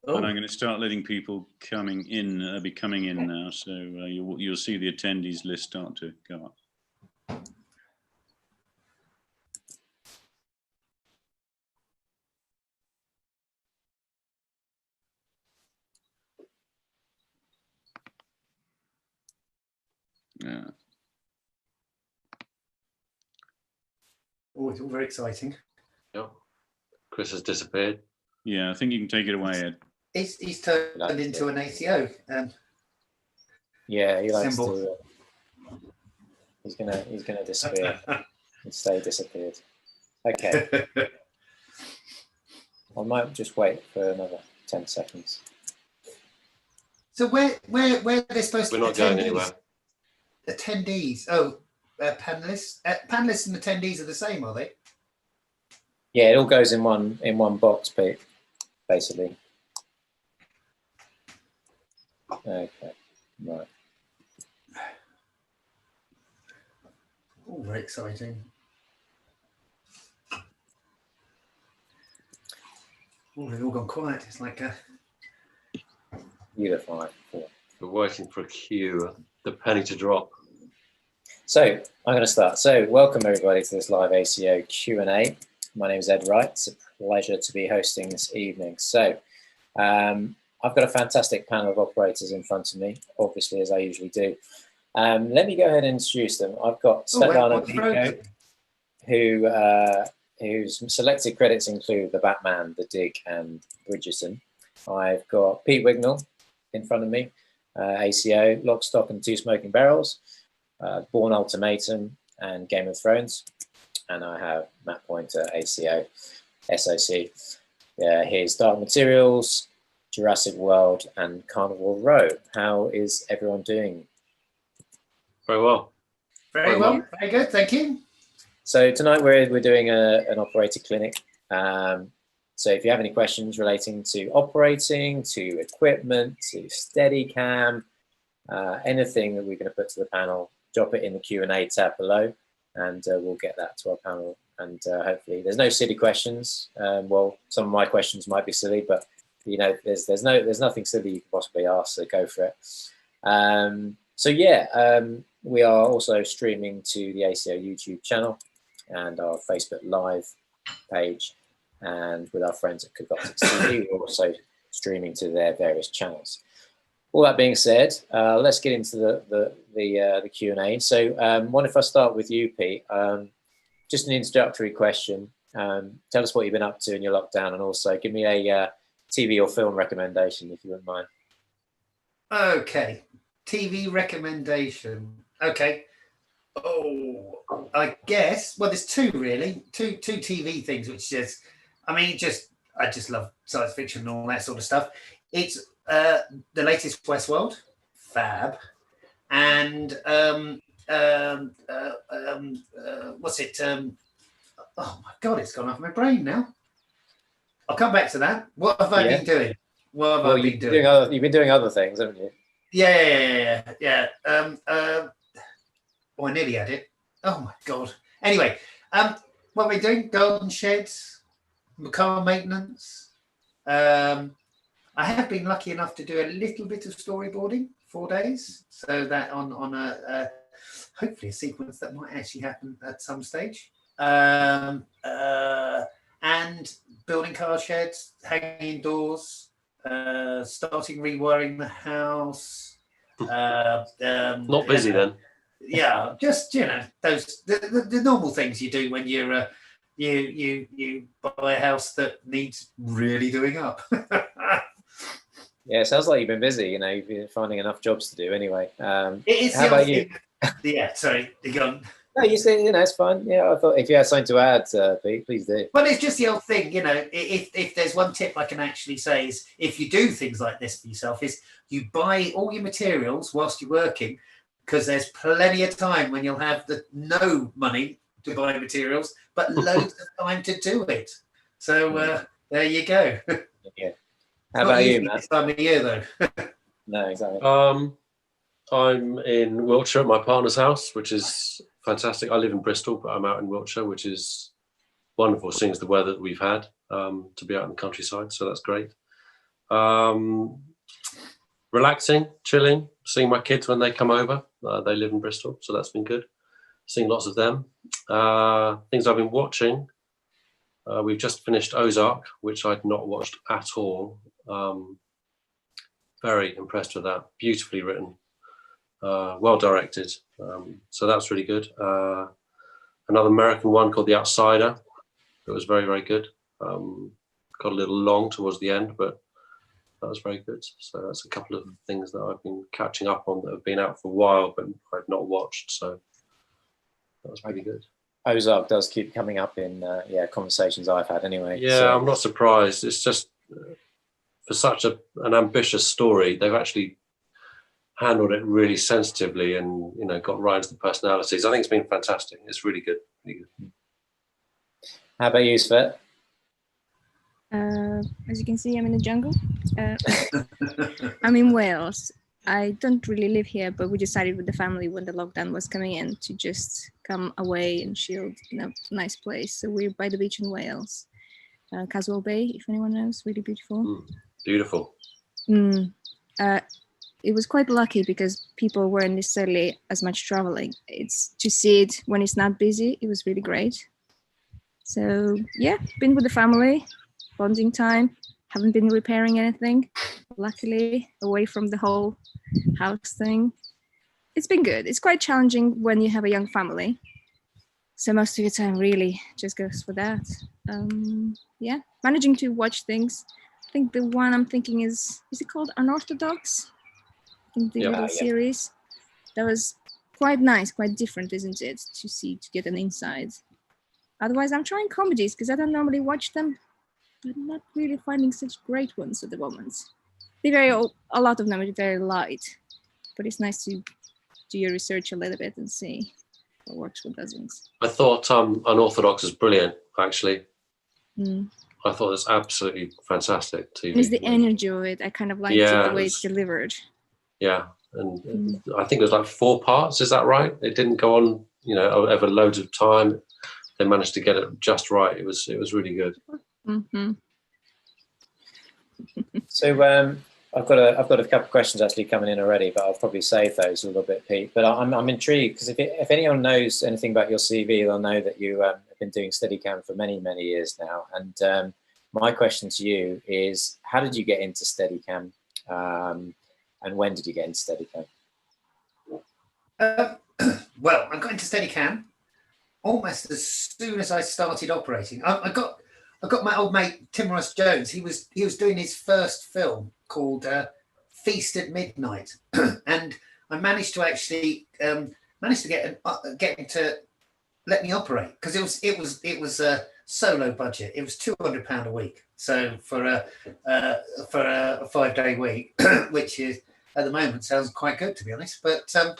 Oh. And I'm going to start letting people coming in, be coming in now. So you'll see the attendees list start to go up. Yeah. Oh, it's all very exciting. Yep. Chris has disappeared. Yeah, I think you can take it away, Ed. He's turned into an ACO. Yeah, he likes symbol. to. He's gonna disappear. And stay disappeared. Okay. I might just wait for another 10 seconds. So where are they supposed to be? We're not going anywhere. Attendees. Oh, panelists. Panelists and attendees are the same, are they? Yeah, it all goes in one box, Pete. Basically. Okay. Right. Oh, very exciting. Oh, they've all gone quiet. It's like Beautiful. We're waiting for a cue, the penny to drop. So I'm going to start. So welcome everybody to this live ACO Q&A. My name is Ed Wright. It's a pleasure to be hosting this evening. So I've got a fantastic panel of operators in front of me, obviously, as I usually do. Let me go ahead and introduce them. I've got Svetlana Pico, whose selected credits include The Batman, The Dig, and Bridgerton. I've got Pete Wignall in front of me, ACO, Lock, Stock, and Two Smoking Barrels, Bourne Ultimatum, and Game of Thrones. And I have Matt Pointer, ACO, SOC. Here's Dark Materials, Jurassic World, and Carnival Row. How is everyone doing? Very well. Very well. Very good. Thank you. So tonight we're doing an operator clinic. So if you have any questions relating to operating, to equipment, to Steadicam, anything that we're going to put to the panel, drop it in the Q&A tab below, and we'll get that to our panel. And hopefully, there's no silly questions. Well, some of my questions might be silly, but you know, there's nothing silly you can possibly ask. So go for it. So yeah, we are also streaming to the ACO YouTube channel and our Facebook Live page, and with our friends at Cogoptics TV, we're also streaming to their various channels. All that being said, let's get into the Q&A. So, what if I start with you, Pete? Just an introductory question. Tell us what you've been up to in your lockdown, and also give me a TV or film recommendation, if you wouldn't mind. Okay, TV recommendation. Okay. Oh, I guess. Well, there's two really. Two TV things, which is, I mean, I just love science fiction and all that sort of stuff. It's the latest Westworld, fab, and what's it? Oh my God, it's gone off my brain now. I'll come back to that. What have I been doing? What have I been doing? You've been doing other things, haven't you? Yeah. Oh, I nearly had it. Oh my God. Anyway, what are we doing? Garden sheds, car maintenance. I have been lucky enough to do a little bit of storyboarding, 4 days. So that on a hopefully a sequence that might actually happen at some stage. And building car sheds, hanging doors, starting rewiring the house. Not busy then. Yeah, just those the normal things you do when you're you buy a house that needs really doing up. Yeah, it sounds like you've been busy. You know, you've been finding enough jobs to do anyway. It is. How about you? Yeah, sorry, you gone. No, you say, it's fine. Yeah, I thought if you had something to add, Pete, please do. Well, it's just the old thing, if there's one tip I can actually say is, if you do things like this for yourself, is you buy all your materials whilst you're working, because there's plenty of time when you'll have no money to buy materials, but loads of time to do it. So there you go. Yeah. How about you, Matt? This time of year, though. No, exactly. I'm in Wiltshire at my partner's house, which is fantastic. I live in Bristol, but I'm out in Wiltshire, which is wonderful, seeing as the weather that we've had, to be out in the countryside. So that's great. Relaxing, chilling, seeing my kids when they come over. They live in Bristol, so that's been good. Seeing lots of them. Things I've been watching. We've just finished Ozark, which I'd not watched at all. Very impressed with that. Beautifully written, well directed. So that's really good. Another American one called The Outsider. It was very, very good. Got a little long towards the end, but that was very good. So that's a couple of things that I've been catching up on that have been out for a while, but I've not watched. So that was pretty good. Ozark does keep coming up in conversations I've had anyway. Yeah, so. I'm not surprised. It's just for such an ambitious story, they've actually handled it really sensitively and got right into the personalities. I think it's been fantastic. It's really good. Really good. How about you, Svet? As you can see, I'm in the jungle. I'm in Wales. I don't really live here, but we decided with the family when the lockdown was coming in to just come away and chill in a nice place. So we're by the beach in Wales, Caswell Bay, if anyone knows, really beautiful. Beautiful. It was quite lucky because people weren't necessarily as much traveling. It's to see it when it's not busy. It was really great. So yeah, been with the family, bonding time. Haven't been repairing anything, luckily, away from the whole house thing. It's been good. It's quite challenging when you have a young family. So most of your time really just goes for that. Yeah, managing to watch things. I think the one I'm thinking is it called Unorthodox? I think the little series. That was quite nice, quite different, isn't it? To get an insight. Otherwise, I'm trying comedies because I don't normally watch them. But not really finding such great ones at the moment. A lot of them are very light, but it's nice to do your research a little bit and see what works, what doesn't. I thought Unorthodox is brilliant, actually. Mm. I thought it's absolutely fantastic TV. And it's the energy of it. I kind of liked it, the way it's delivered. Yeah, and I think it was like 4 parts. Is that right? It didn't go on, over loads of time. They managed to get it just right. It was really good. Mm-hmm. So I've got a couple of questions actually coming in already, but I'll probably save those a little bit, Pete. But I'm intrigued because if anyone knows anything about your CV, they'll know that you have been doing Steadicam for many, many years now. And my question to you is, how did you get into Steadicam, and when did you get into Steadicam? Well, I got into Steadicam almost as soon as I started operating. I got my old mate Tim Ross Jones. He was doing his first film called Feast at Midnight, and I managed to actually get him to let me operate because it was a solo budget. It was £200 a week. So for a 5-day week, which is at the moment sounds quite good, to be honest. But so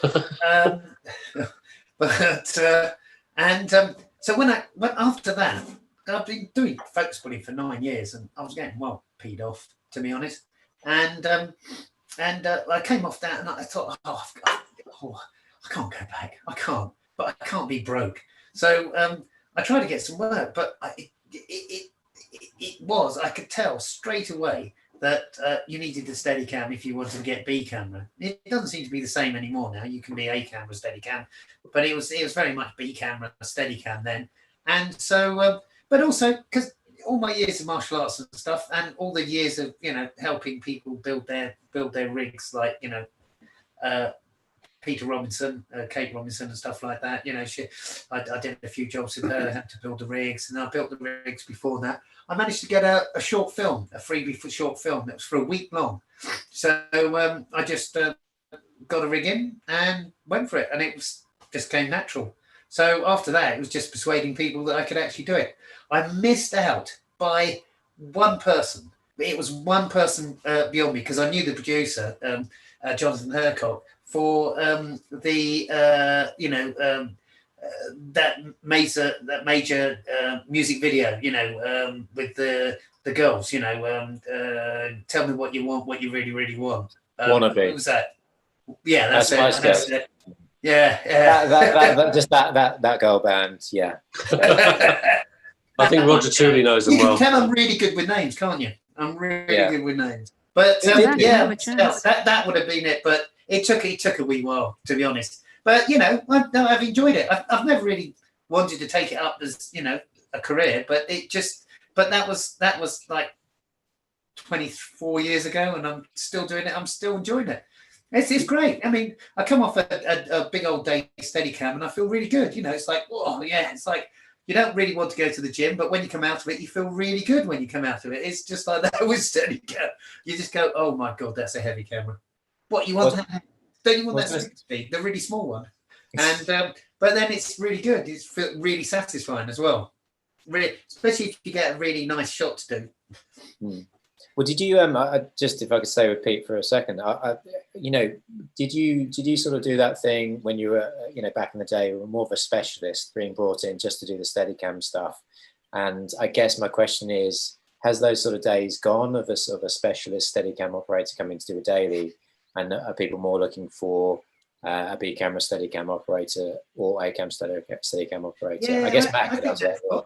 when after that. I've been doing focus pulling for 9 years, and I was getting well peed off, to be honest. And I came off that, and I thought, I can't go back. I can't, but I can't be broke. So I tried to get some work, but I could tell straight away that you needed a Steadicam if you wanted to get B camera. It doesn't seem to be the same anymore now. You can be A camera Steadicam, but it was very much B camera Steadicam then, and so. But also because all my years of martial arts and stuff, and all the years of helping people build their rigs, like Peter Robinson, Kate Robinson, and stuff like that. I did a few jobs with her. I had to build the rigs, and I built the rigs before that. I managed to get a short film, a freebie for short film that was for a week long. So I just got a rig in and went for it, and it just came natural. So after that, it was just persuading people that I could actually do it. I missed out by one person. It was one person beyond me because I knew the producer, Jonathan Hercock, for that major music video, with the girls, tell me what you want, what you really, really want. Wannabe. What was that? Yeah, that's it. Yeah. That girl band, yeah. I think Roger Tooley knows them well. You can tell I'm really good with names, can't you? I'm really Yeah. good with names. But Who did yeah, have a chance. that would have been it. But it took a wee while, to be honest. But you know, I've enjoyed it. I've never really wanted to take it up as, you know, a career, but that was like 24 years ago, and I'm still doing it. I'm still enjoying it. It's great. I mean, I come off a big old day Steadicam, and I feel really good. You know, it's like, oh yeah, it's like you don't really want to go to the gym, but when you come out of it, you feel really good when you come out of it. It's just like that with Steadicam. You just go, oh my god, that's a heavy camera. What you want? Don't you want that 6 speed, the really small one? And but then it's really good. It's really satisfying as well. Really, especially if you get a really nice shot to do. Well, did you just, if I could stay with Pete for a second, you know, did you sort of do that thing when you were, you know, back in the day, you were more of a specialist being brought in just to do the Steadicam stuff? And I guess my question is, has those sort of days gone of a sort of a specialist Steadicam operator coming to do a daily, and are people more looking for a B camera Steadicam operator or A cam Steadicam operator? Yeah, I guess Matt could answer that. Well.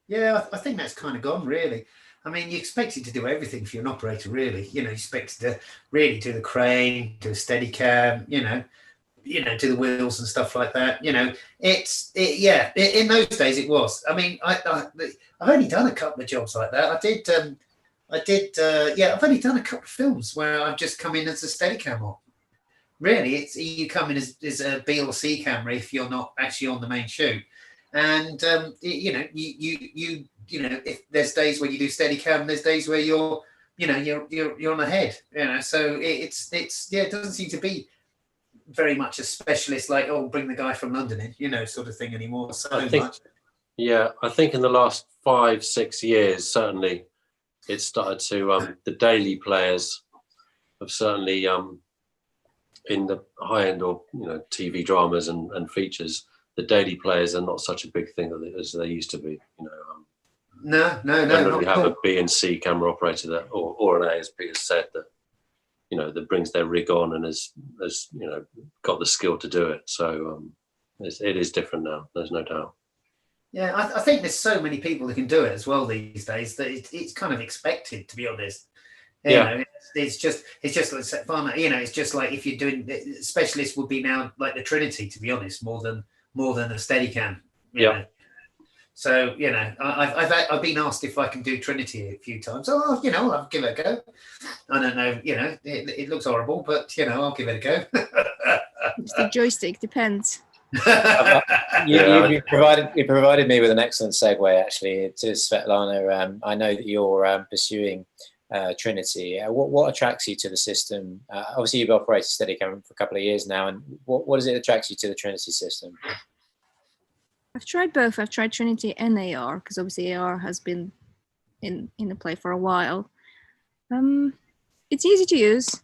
Yeah, I think that's kind of gone, really. I mean, you expected to do everything for an operator, really. You know, you expected to really do the crane, do a Steadicam, you know, do the wheels and stuff like that. You know, in those days it was. I mean, I've only done a couple of jobs like that. I've only done a couple of films where I've just come in as a Steadicam op. Really, it's you come in as a B or C camera if you're not actually on the main shoot. And you know, you know, if there's days where you do Steadicam, there's days where you're on ahead, you know. So it's it doesn't seem to be very much a specialist, like, oh, bring the guy from London in, you know, sort of thing anymore. Yeah, I think in the last 5-6 years, certainly, it's started to the daily players have certainly in the high end or, you know, TV dramas and features. The daily players are not such a big thing as they used to be. You know, no. Generally, have a B and C camera operator that, or an A, as Peter said, that, you know, that brings their rig on and has you know, got the skill to do it. So it is different now. There's no doubt. Yeah, I think there's so many people who can do it as well these days that it's kind of expected, to be honest. You know, it's just like fun. You know, it's just like if you're doing specialists would be now like the Trinity, to be honest, more than a Steadicam. You know? So, you know, I've been asked if I can do Trinity a few times. Oh, you know, I'll give it a go. I don't know, you know, it looks horrible, but, you know, I'll give it a go. It's the joystick, depends. You provided me with an excellent segue, actually, to Svetlana. I know that you're pursuing Trinity. What attracts you to the system? Obviously, you've operated Steadicam for a couple of years now, and what is it that attracts you to the Trinity system? I've tried both. I've tried Trinity and AR, because obviously AR has been in the play for a while. It's easy to use.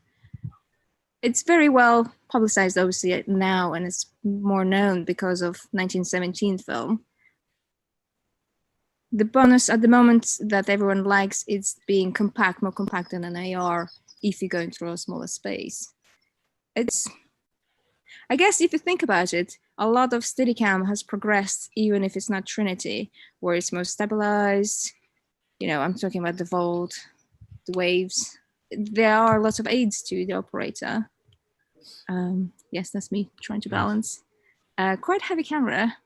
It's very well publicized, obviously, now, and it's more known because of 1917 film. The bonus at the moment that everyone likes is being more compact than an AR if you're going through a smaller space. I guess if you think about it, a lot of Steadicam has progressed, even if it's not Trinity, where it's more stabilized. You know, I'm talking about the volt, the waves. There are lots of aids to the operator. Yes, that's me trying to balance. Quite heavy camera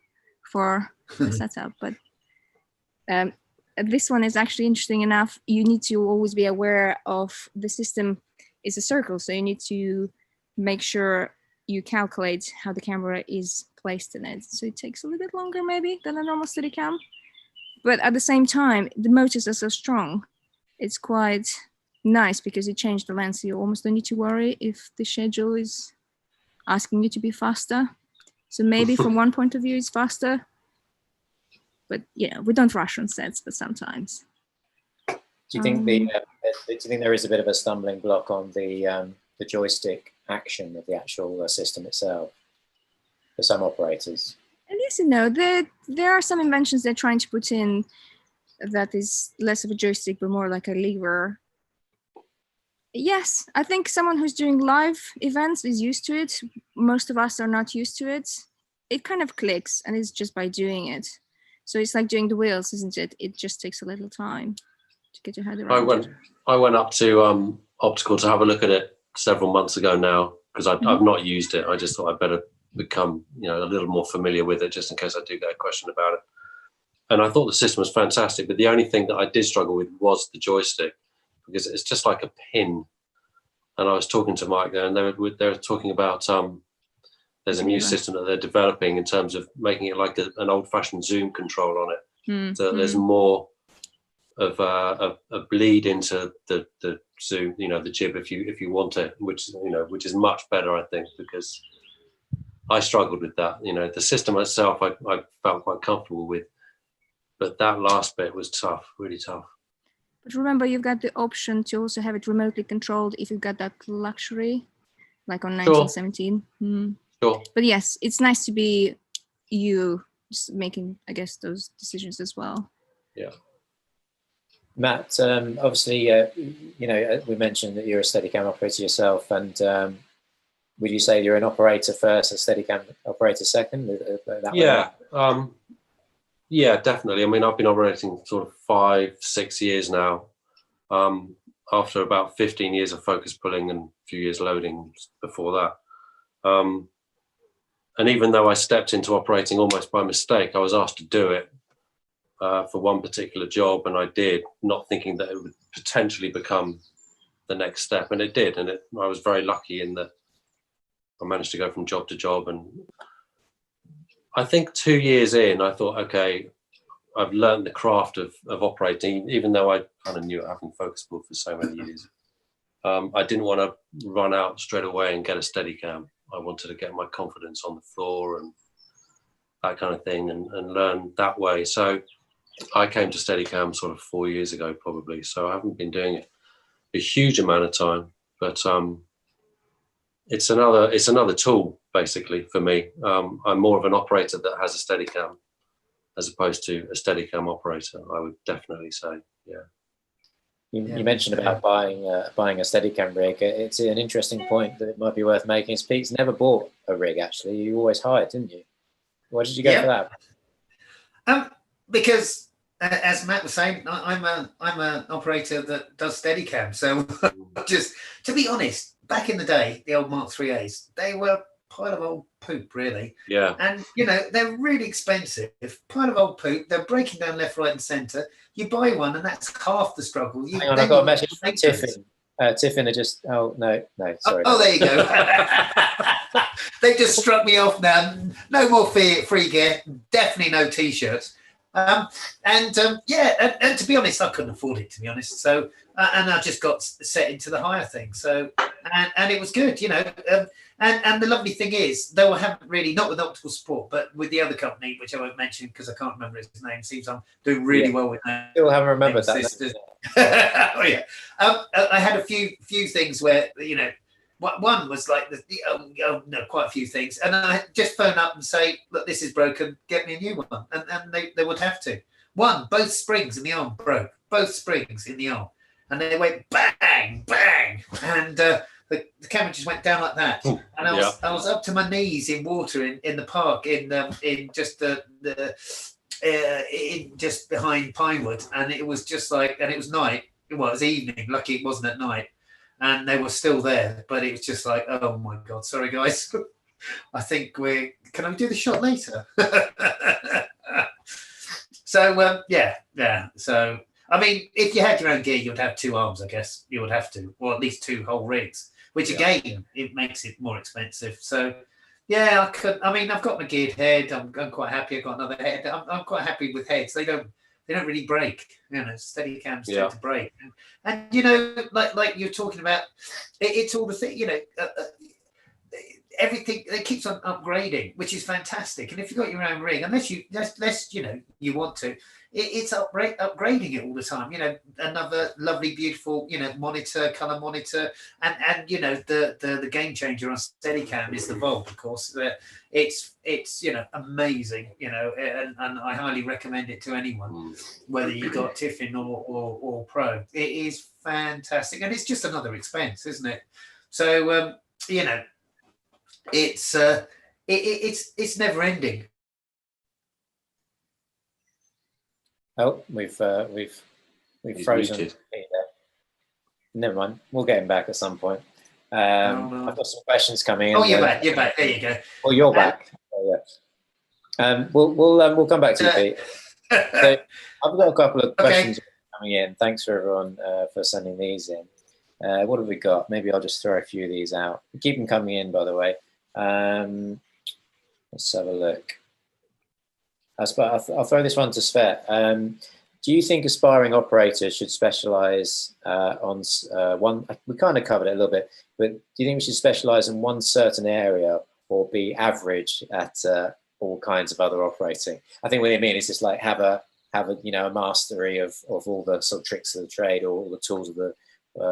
for the setup, but this one is actually interesting enough. You need to always be aware of the system is a circle, so you need to make sure you calculate how the camera is placed in it. So it takes a little bit longer maybe than a normal Steadicam, but at the same time, the motors are so strong. It's quite nice because you change the lens, so you almost don't need to worry if the schedule is asking you to be faster. So maybe from one point of view, it's faster, but yeah, we don't rush on sets, but sometimes. Do you think do you think there is a bit of a stumbling block on the joystick action of the actual system itself for some operators? And yes and no. There are some inventions they're trying to put in that is less of a joystick, but more like a lever. Yes, I think someone who's doing live events is used to it. Most of us are not used to it. It kind of clicks, and it's just by doing it. So it's like doing the wheels, isn't it? It just takes a little time to get your head around it. I went up to Optical to have a look at it several months ago now, because I've not used it. I just thought I'd better become, you know, a little more familiar with it, just in case I do get a question about it. And I thought the system was fantastic, but the only thing that I did struggle with was the joystick, because it's just like a pin. And I was talking to Mike there, and they were talking about there's a new system that they're developing in terms of making it like an old-fashioned zoom control on it. So there's more of a bleed into the zoom, you know, the jib if you want it, which is much better, I think, because I struggled with that. You know, the system itself I felt quite comfortable with, but that last bit was tough, really tough. But remember, you've got the option to also have it remotely controlled if you've got that luxury, like on 1917. Sure. But yes, it's nice to be you just making, I guess, those decisions as well. Yeah. Matt, obviously, you know, we mentioned that you're a Steadicam operator yourself, and would you say you're an operator first and Steadicam operator second? Yeah, definitely. I mean, I've been operating sort of 5-6 years now. After about 15 years of focus pulling and a few years loading before that. And even though I stepped into operating almost by mistake, I was asked to do it for one particular job, and I did, not thinking that it would potentially become the next step, and it did. And I was very lucky in that I managed to go from job to job. And I think 2 years in, I thought, okay, I've learned the craft of operating, even though I kind of knew it, having focus pulled for so many years. I didn't want to run out straight away and get a Steadicam. I wanted to get my confidence on the floor and that kind of thing, and learn that way. So I came to Steadicam sort of 4 years ago, probably. So I haven't been doing it a huge amount of time, but it's another tool basically for me. I'm more of an operator that has a Steadicam as opposed to a Steadicam operator, I would definitely say. Yeah. You mentioned about buying a Steadicam rig. It's an interesting point that it might be worth making. Pete's never bought a rig, actually. You always hired, didn't you? Why did you go for that? Because as Matt was saying, I'm an operator that does Steadicam. So just to be honest, back in the day, the old Mark 3As, they were a pile of old poop, really. Yeah. And you know, they're really expensive. Pile of old poop. They're breaking down left, right, and centre. You buy one, and that's half the struggle. Hang on, I've got a message from Tiffin. Tiffin are just. Oh no, sorry. Oh, there you go. They just struck me off now. No more free gear. Definitely no t-shirts. And to be honest, I couldn't afford it, to be honest. So and I just got set into the hire thing. So and it was good, you know. And the lovely thing is, though I haven't really, not with Optical Support, but with the other company, which I won't mention because I can't remember its name. Seems I'm doing really well with that. Still haven't remembered that. Oh yeah. I had a few things where, you know, one was like quite a few things, and I just phone up and say, look, this is broken, get me a new one, and they would have to. Both springs in the arm broke, both springs in the arm, and they went bang, bang, and the camera just went down like that, and I was up to my knees in water in the park in just in just behind Pinewood, and it was just like, and it was night. Well, it was evening. Lucky it wasn't at night. And they were still there, but it was just like, oh my God, sorry guys. I think can I do the shot later? So, yeah. So, I mean, if you had your own gear, you'd have two arms, I guess. You would have to, or at least two whole rigs, which again, it makes it more expensive. So, yeah, I've got my geared head. I'm quite happy. I've got another head. I'm quite happy with heads. They don't really break, you know. Steadicams tend to break, and you know, like you're talking about, it's all the thing, you know, everything. It keeps on upgrading, which is fantastic. And if you've got your own rig, unless you you know, you want to, it's upgrading it all the time. You know, another lovely, beautiful, you know, color monitor, and you know, the game changer on Steadicam is the Volt, of course. It's you know, amazing, you know, and I highly recommend it to anyone, whether you got Tiffin or Pro. It is fantastic, and it's just another expense, isn't it? So you know, it's never ending. Oh, we've We've He's frozen. muted. Never mind. We'll get him back at some point. no. I've got some questions coming in. Oh, you're back. You're back. There you go. Oh, you're back. Oh, yeah. We'll come back to you, Pete. So I've got a couple of questions coming in. Thanks for everyone for sending these in. What have we got? Maybe I'll just throw a few of these out. Keep them coming in, by the way. Let's have a look. I'll throw this one to Svet. Do you think aspiring operators should specialize on one? We kind of covered it a little bit, but do you think we should specialize in one certain area or be average at all kinds of other operating? I think what they mean is just like have a a mastery of all the sort of tricks of the trade or all the tools of the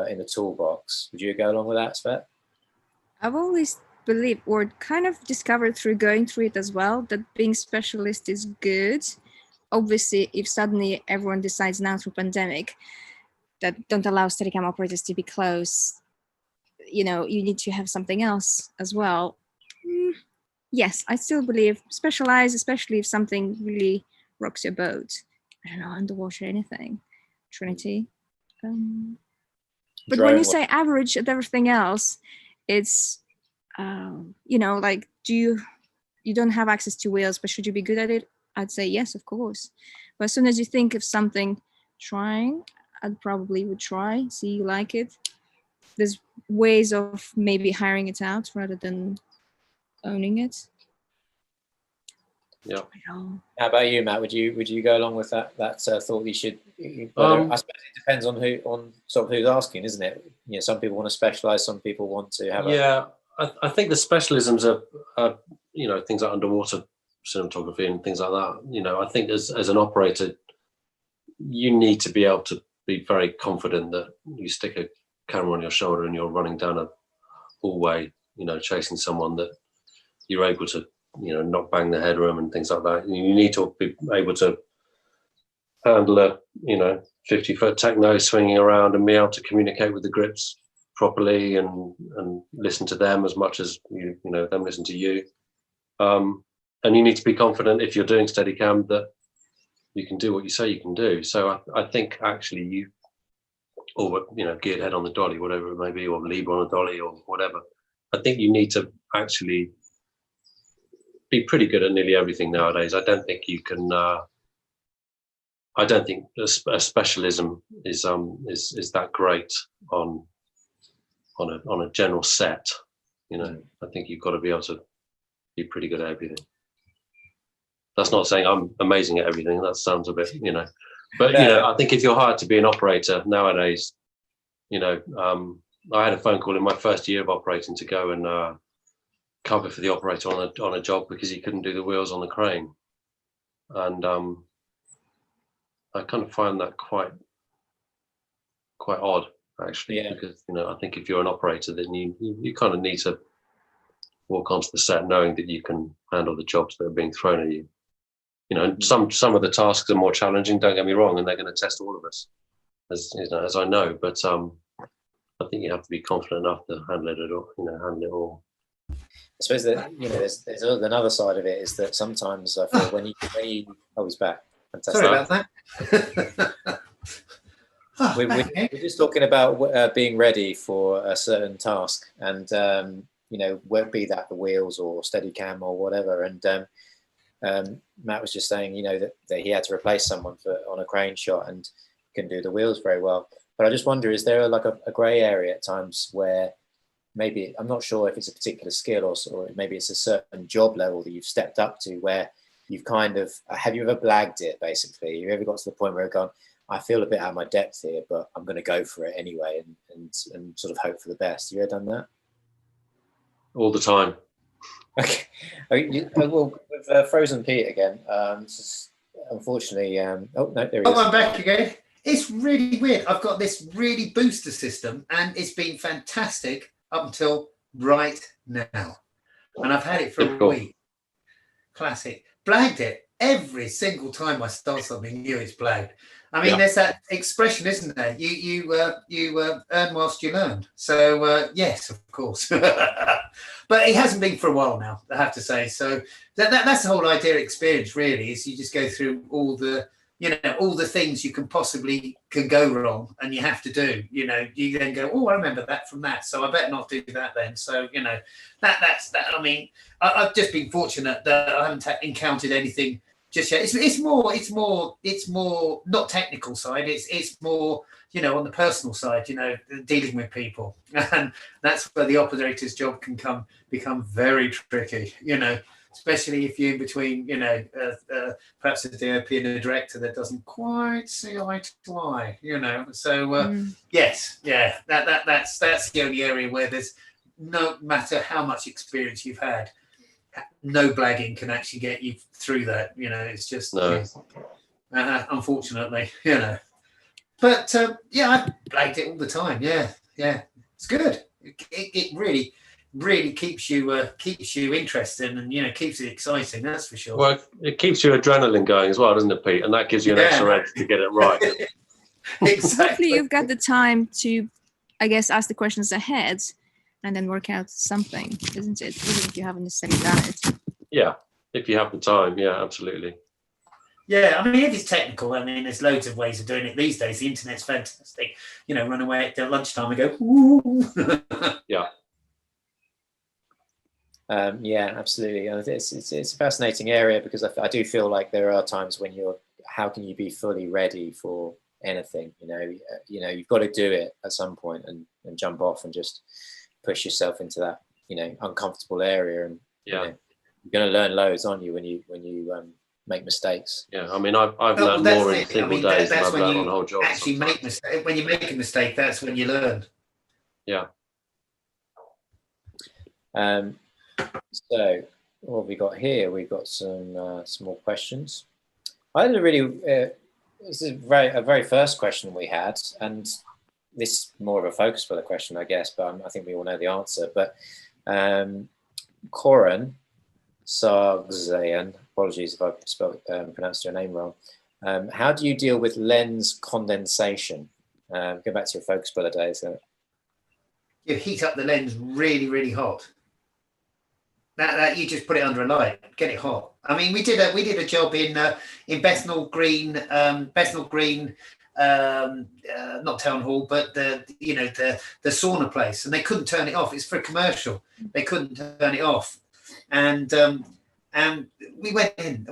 in the toolbox. Would you go along with that, Svet? I've always believed, or kind of discovered through going through it as well, that being specialist is good. Obviously, if suddenly everyone decides now through pandemic that don't allow Steadicam operators to be close, you need to have something else as well. Yes, I still believe specialize, especially if something really rocks your boat. I don't know, underwater, anything. Trinity. But when you say average at everything else, it's, like, you don't have access to whales, but should you be good at it? I'd say yes, of course. But as soon as you think of something trying, I'd probably would try, see you like it. There's ways of maybe hiring it out rather than owning it. Yeah. How about you, Matt? Would you go along with that thought you should? I suppose it depends on sort of who's asking, isn't it? Some people want to specialize, some people want to have. I think the specialisms are things like underwater cinematography and things like that. I think as an operator, you need to be able to be very confident that you stick a camera on your shoulder and you're running down a hallway, chasing someone, that you're able to, not bang the headroom and things like that. You need to be able to handle a, 50-foot techno swinging around and be able to communicate with the grips properly and listen to them as much as them listen to you. And you need to be confident if you're doing Steadicam that you can do what you say you can do. So I think actually geared head on the dolly, whatever it may be, or lever on a dolly or whatever. I think you need to actually be pretty good at nearly everything nowadays. I don't think you can. I don't think a specialism is that great on a general set. I think you've got to be able to be pretty good at everything. That's not saying I'm amazing at everything. That sounds a bit, But I think if you're hired to be an operator nowadays, I had a phone call in my first year of operating to go and cover for the operator on a job because he couldn't do the wheels on the crane, and I kind of find that quite odd actually, because I think if you're an operator, then you kind of need to walk onto the set knowing that you can handle the jobs that are being thrown at you. Some of the tasks are more challenging, don't get me wrong, and they're going to test all of us, as I know. But I think you have to be confident enough to handle it all. I suppose that there's another side of it is that sometimes I feel when you he's back. Fantastic. Sorry about that. We're just talking about being ready for a certain task, and won't be that the wheels or Steadicam or whatever. And Matt was just saying, that he had to replace someone on a crane shot and can do the wheels very well. But I just wonder, is there a grey area at times where maybe, I'm not sure if it's a particular skill or maybe it's a certain job level that you've stepped up to where you've have you ever blagged it, basically? You ever got to the point where you've gone, I feel a bit out of my depth here, but I'm going to go for it anyway and sort of hope for the best? You ever done that? All the time. Okay. Well, with Frozen Pete again, unfortunately, oh, no, there he is. I'm back again. It's really weird. I've got this really booster system and it's been fantastic up until right now. And I've had it for a week. Classic. Blagged it. Every single time I start something new, it's blagged. I mean, there's that expression, isn't there? You earn whilst you learn. So yes, of course. But it hasn't been for a while now, I have to say. So that's the whole idea of experience, really, is you just go through all the you know, all the things you can possibly can go wrong and you have to do, you know, you then go, oh, I remember that from that, so I better not do that then. So, you know, that's that. I mean, I've just been fortunate that I haven't encountered anything just yet. It's more not technical side. It's more, you know, on the personal side, you know, dealing with people, and that's where the operator's job can become very tricky, you know, especially if you're in between, you know, perhaps a DOP and a director that doesn't quite see eye to eye, you know. So yes, yeah, that's the only area where there's, no matter how much experience you've had, no blagging can actually get you through that. You know, it's just No. unfortunately, you know. But yeah, I blagged it all the time. Yeah, it's good. It really keeps you interested, and you know, keeps it exciting. That's for sure. Well, it keeps your adrenaline going as well, doesn't it, Pete? And that gives you an extra edge to get it right. Exactly. Hopefully you've got the time to, I guess, ask the questions ahead and then work out something, isn't it? Even if you haven't necessarily done it. Yeah, if you have the time. Yeah, absolutely. Yeah, I mean, if it's technical, I mean, there's loads of ways of doing it these days. The internet's fantastic. You know, run away at lunchtime and go, ooh. Yeah. Yeah, absolutely. And it's a fascinating area, because I do feel like there are times when how can you be fully ready for anything? You know, you've got to do it at some point and jump off and just push yourself into that, you know, uncomfortable area. And yeah, you know, you're going to learn loads, aren't you, when you make mistakes? Yeah, I mean, I've learned more in single days than I've learned on a whole job. Actually, make mistake. When you make a mistake, that's when you learn. Yeah. So what have we got here? We've got some more questions. I had this is a very first question we had, and this is more of a focus for the question, I guess, but I think we all know the answer. But Corin Sargzayan, apologies if I pronounced your name wrong. How do you deal with lens condensation? Go back to your focus puller days. You heat up the lens really, really hot. That you just put it under a light, get it hot. I mean, we did a job in Bethnal Green, not Town Hall, but the sauna place, and they couldn't turn it off. It's for a commercial. They couldn't turn it off, and we went in.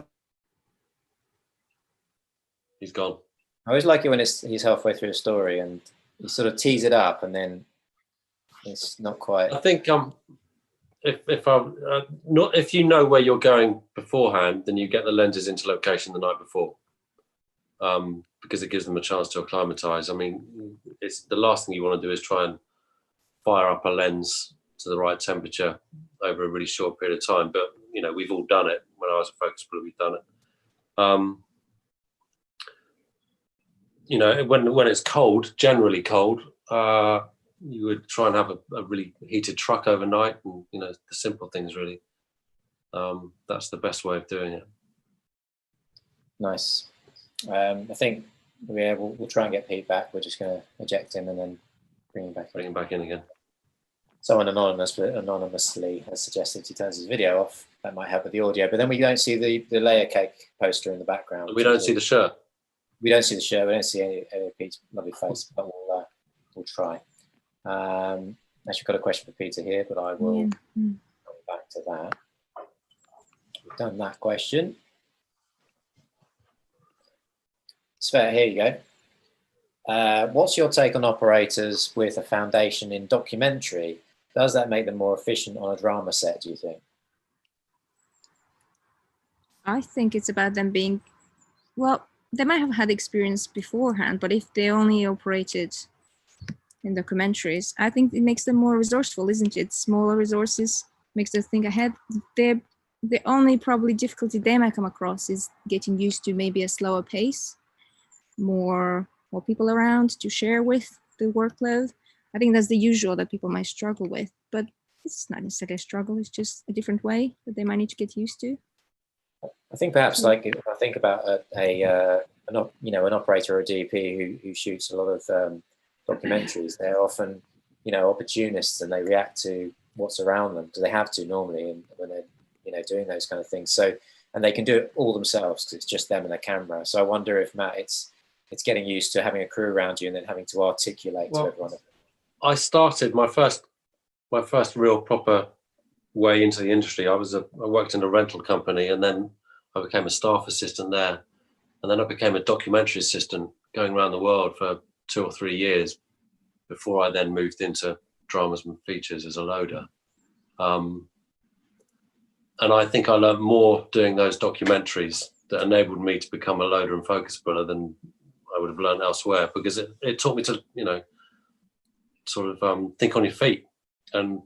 He's gone. I always like it when he's halfway through the story and you sort of tease it up and then it's not quite. I think if you know where you're going beforehand, then you get the lenses into location the night before, because it gives them a chance to acclimatise. I mean, it's the last thing you want to do is try and fire up a lens to the right temperature over a really short period of time. But you know, we've all done it. When I was a focus puller, we've done it. You know, when it's cold, generally cold. You would try and have a really heated truck overnight, and you know, the simple things really. That's the best way of doing it. Nice. I think we'll try and get Pete back. We're just going to eject him and then bring him back. Bring him back in again. Someone anonymously has suggested he turns his video off. That might help with the audio. But then we don't see the layer cake poster in the background. We don't see the shirt. We don't see the shirt. We don't see any of Pete's lovely face. But we'll try. Actually, got a question for Peter here, but I will come back to that. We've done that question. Sven, here you go. What's your take on operators with a foundation in documentary? Does that make them more efficient on a drama set, do you think? I think it's about them being, well, they might have had experience beforehand, but if they only operated in documentaries, I think it makes them more resourceful, isn't it? Smaller resources makes them think ahead. The only probably difficulty they might come across is getting used to maybe a slower pace, more people around to share with the workload. I think that's the usual that people might struggle with, but it's not necessarily a struggle. It's just a different way that they might need to get used to. I think perhaps, like, if I think about an operator or a DP who shoots a lot of documentaries, they're often, opportunists, and they react to what's around them because they have to normally, and when they're, doing those kind of things. So and they can do it all themselves because it's just them and their camera. So I wonder if, Matt, it's getting used to having a crew around you and then having to articulate to everyone. I started my first real proper way into the industry. I worked in a rental company, and then I became a staff assistant there, and then I became a documentary assistant going around the world for 2 or 3 years before I then moved into dramas and features as a loader. And I think I learned more doing those documentaries that enabled me to become a loader and focus puller than I would have learned elsewhere, because it taught me to, sort of think on your feet and,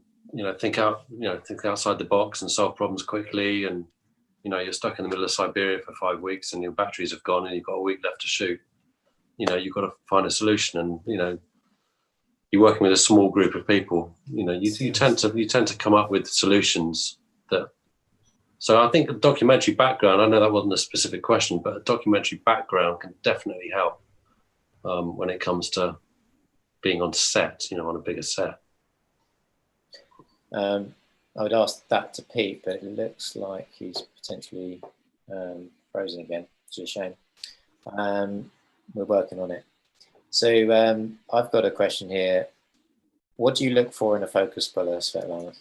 think outside the box and solve problems quickly. And, you're stuck in the middle of Siberia for 5 weeks and your batteries have gone and you've got a week left to shoot. You've got to find a solution, and, you're working with a small group of people, you tend to come up with solutions that. So I think a documentary background, I know that wasn't a specific question, but a documentary background can definitely help when it comes to being on set, on a bigger set. I would ask that to Pete, but it looks like he's potentially frozen again, which is a shame. We're working on it. So I've got a question here. What do you look for in a focus puller, Svetlana?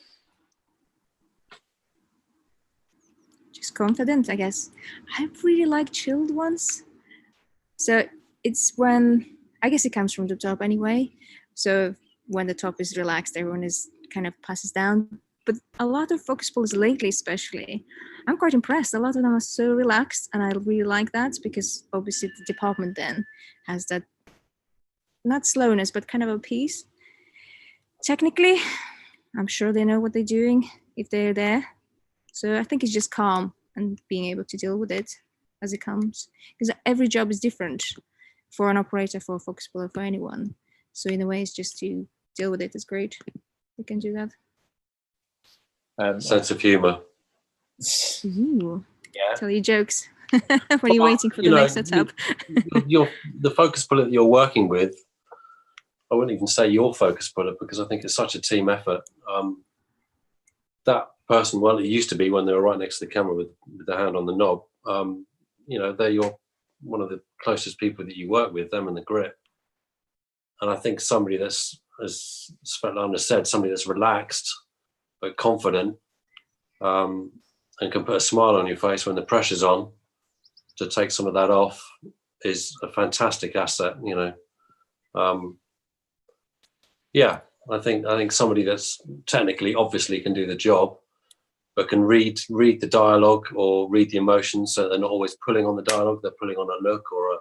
Just confident, I guess. I really like chilled ones. So it's when, I guess it comes from the top anyway. So when the top is relaxed, everyone is kind of passes down. But a lot of focus pullers lately, especially, I'm quite impressed. A lot of them are so relaxed, and I really like that, because obviously the department then has that, not slowness, but kind of a peace. Technically, I'm sure they know what they're doing if they're there. So I think it's just calm and being able to deal with it as it comes, because every job is different for an operator, for a focus puller, for anyone. So in a way, it's just to deal with it is great. We can do that. Sense of humour. Ooh. Yeah. Tell you jokes when you're waiting for the next setup. The focus puller that you're working with, I wouldn't even say your focus puller, because I think it's such a team effort. That person, well, it used to be when they were right next to the camera with their hand on the knob, they're one of the closest people that you work with, them and the grip. And I think somebody that's, as Svetlana said, somebody that's relaxed but confident, and can put a smile on your face when the pressure's on, to take some of that off, is a fantastic asset. I think somebody that's technically, obviously, can do the job, but can read the dialogue or read the emotions, so they're not always pulling on the dialogue, they're pulling on a look or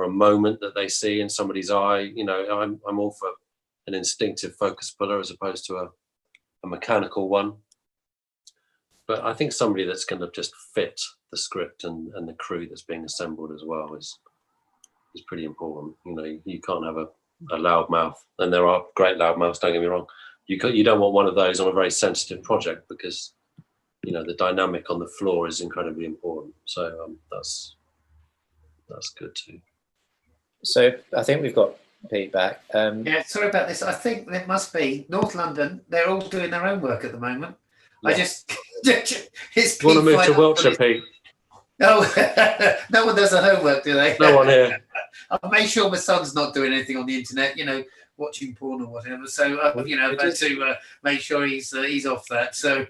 a moment that they see in somebody's eye. I'm all for an instinctive focus puller as opposed to a mechanical one. But I think somebody that's going to just fit the script and the crew that's being assembled as well is pretty important. You can't have a loud mouth, and there are great loud mouths, don't get me wrong. You don't want one of those on a very sensitive project, because the dynamic on the floor is incredibly important. So that's good too. So I think we've got Pete back. Yeah, sorry about this. I think it must be North London. They're all doing their own work at the moment. Yeah. I just it's You want to move to Wiltshire, Pete? No, no one does the homework, do they? No one here. I've made sure my son's not doing anything on the internet, watching porn or whatever. So I've had to make sure he's off that. So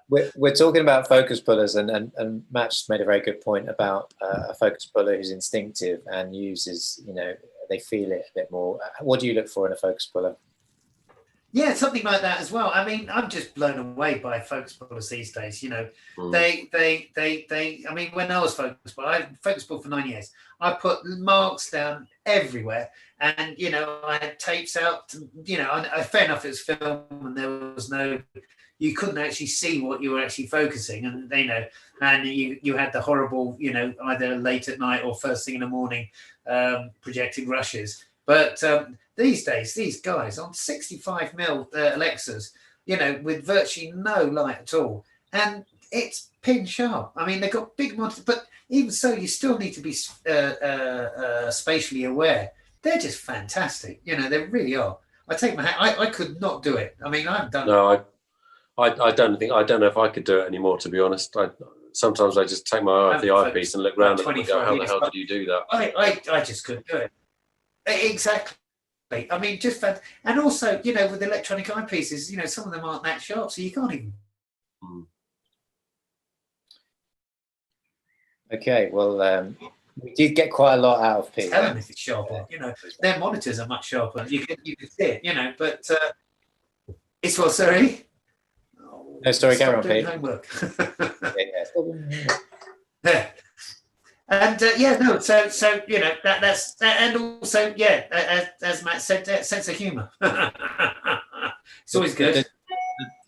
we're talking about focus pullers, and Matt just made a very good point about a focus puller who's instinctive and uses, they feel it a bit more. What do you look for in a focus puller? Yeah, something like that as well. I mean, I'm just blown away by focus pullers these days. They. I mean, when I was focus puller, I focus pulled for 9 years. I put marks down everywhere, and I had tapes out. Fair enough, it was film, and there was no. You couldn't actually see what you were actually focusing, and and you had the horrible, either late at night or first thing in the morning, projected rushes. But these days, these guys on 65mm Alexas, with virtually no light at all, and it's pin sharp. I mean, they've got big monitors, but even so, you still need to be spatially aware. They're just fantastic. They really are. I take my hat. I could not do it. I mean, I've done it. No, I don't know if I could do it anymore, to be honest. Sometimes I just take my eye off the eyepiece and look around and go, how the hell did you do that? I just couldn't do it. Exactly. I mean, just and also, you know, with electronic eyepieces, you know, some of them aren't that sharp, so you can't even. Okay, well, we did get quite a lot out of Pete. Tell them if it's sharper. You know, their monitors are much sharper. You can see it. You know, but it's what, sorry. No, sorry, carry on, Pete. Homework. Yeah. And so you know that's and also as Matt said, sense of humour. It's always good.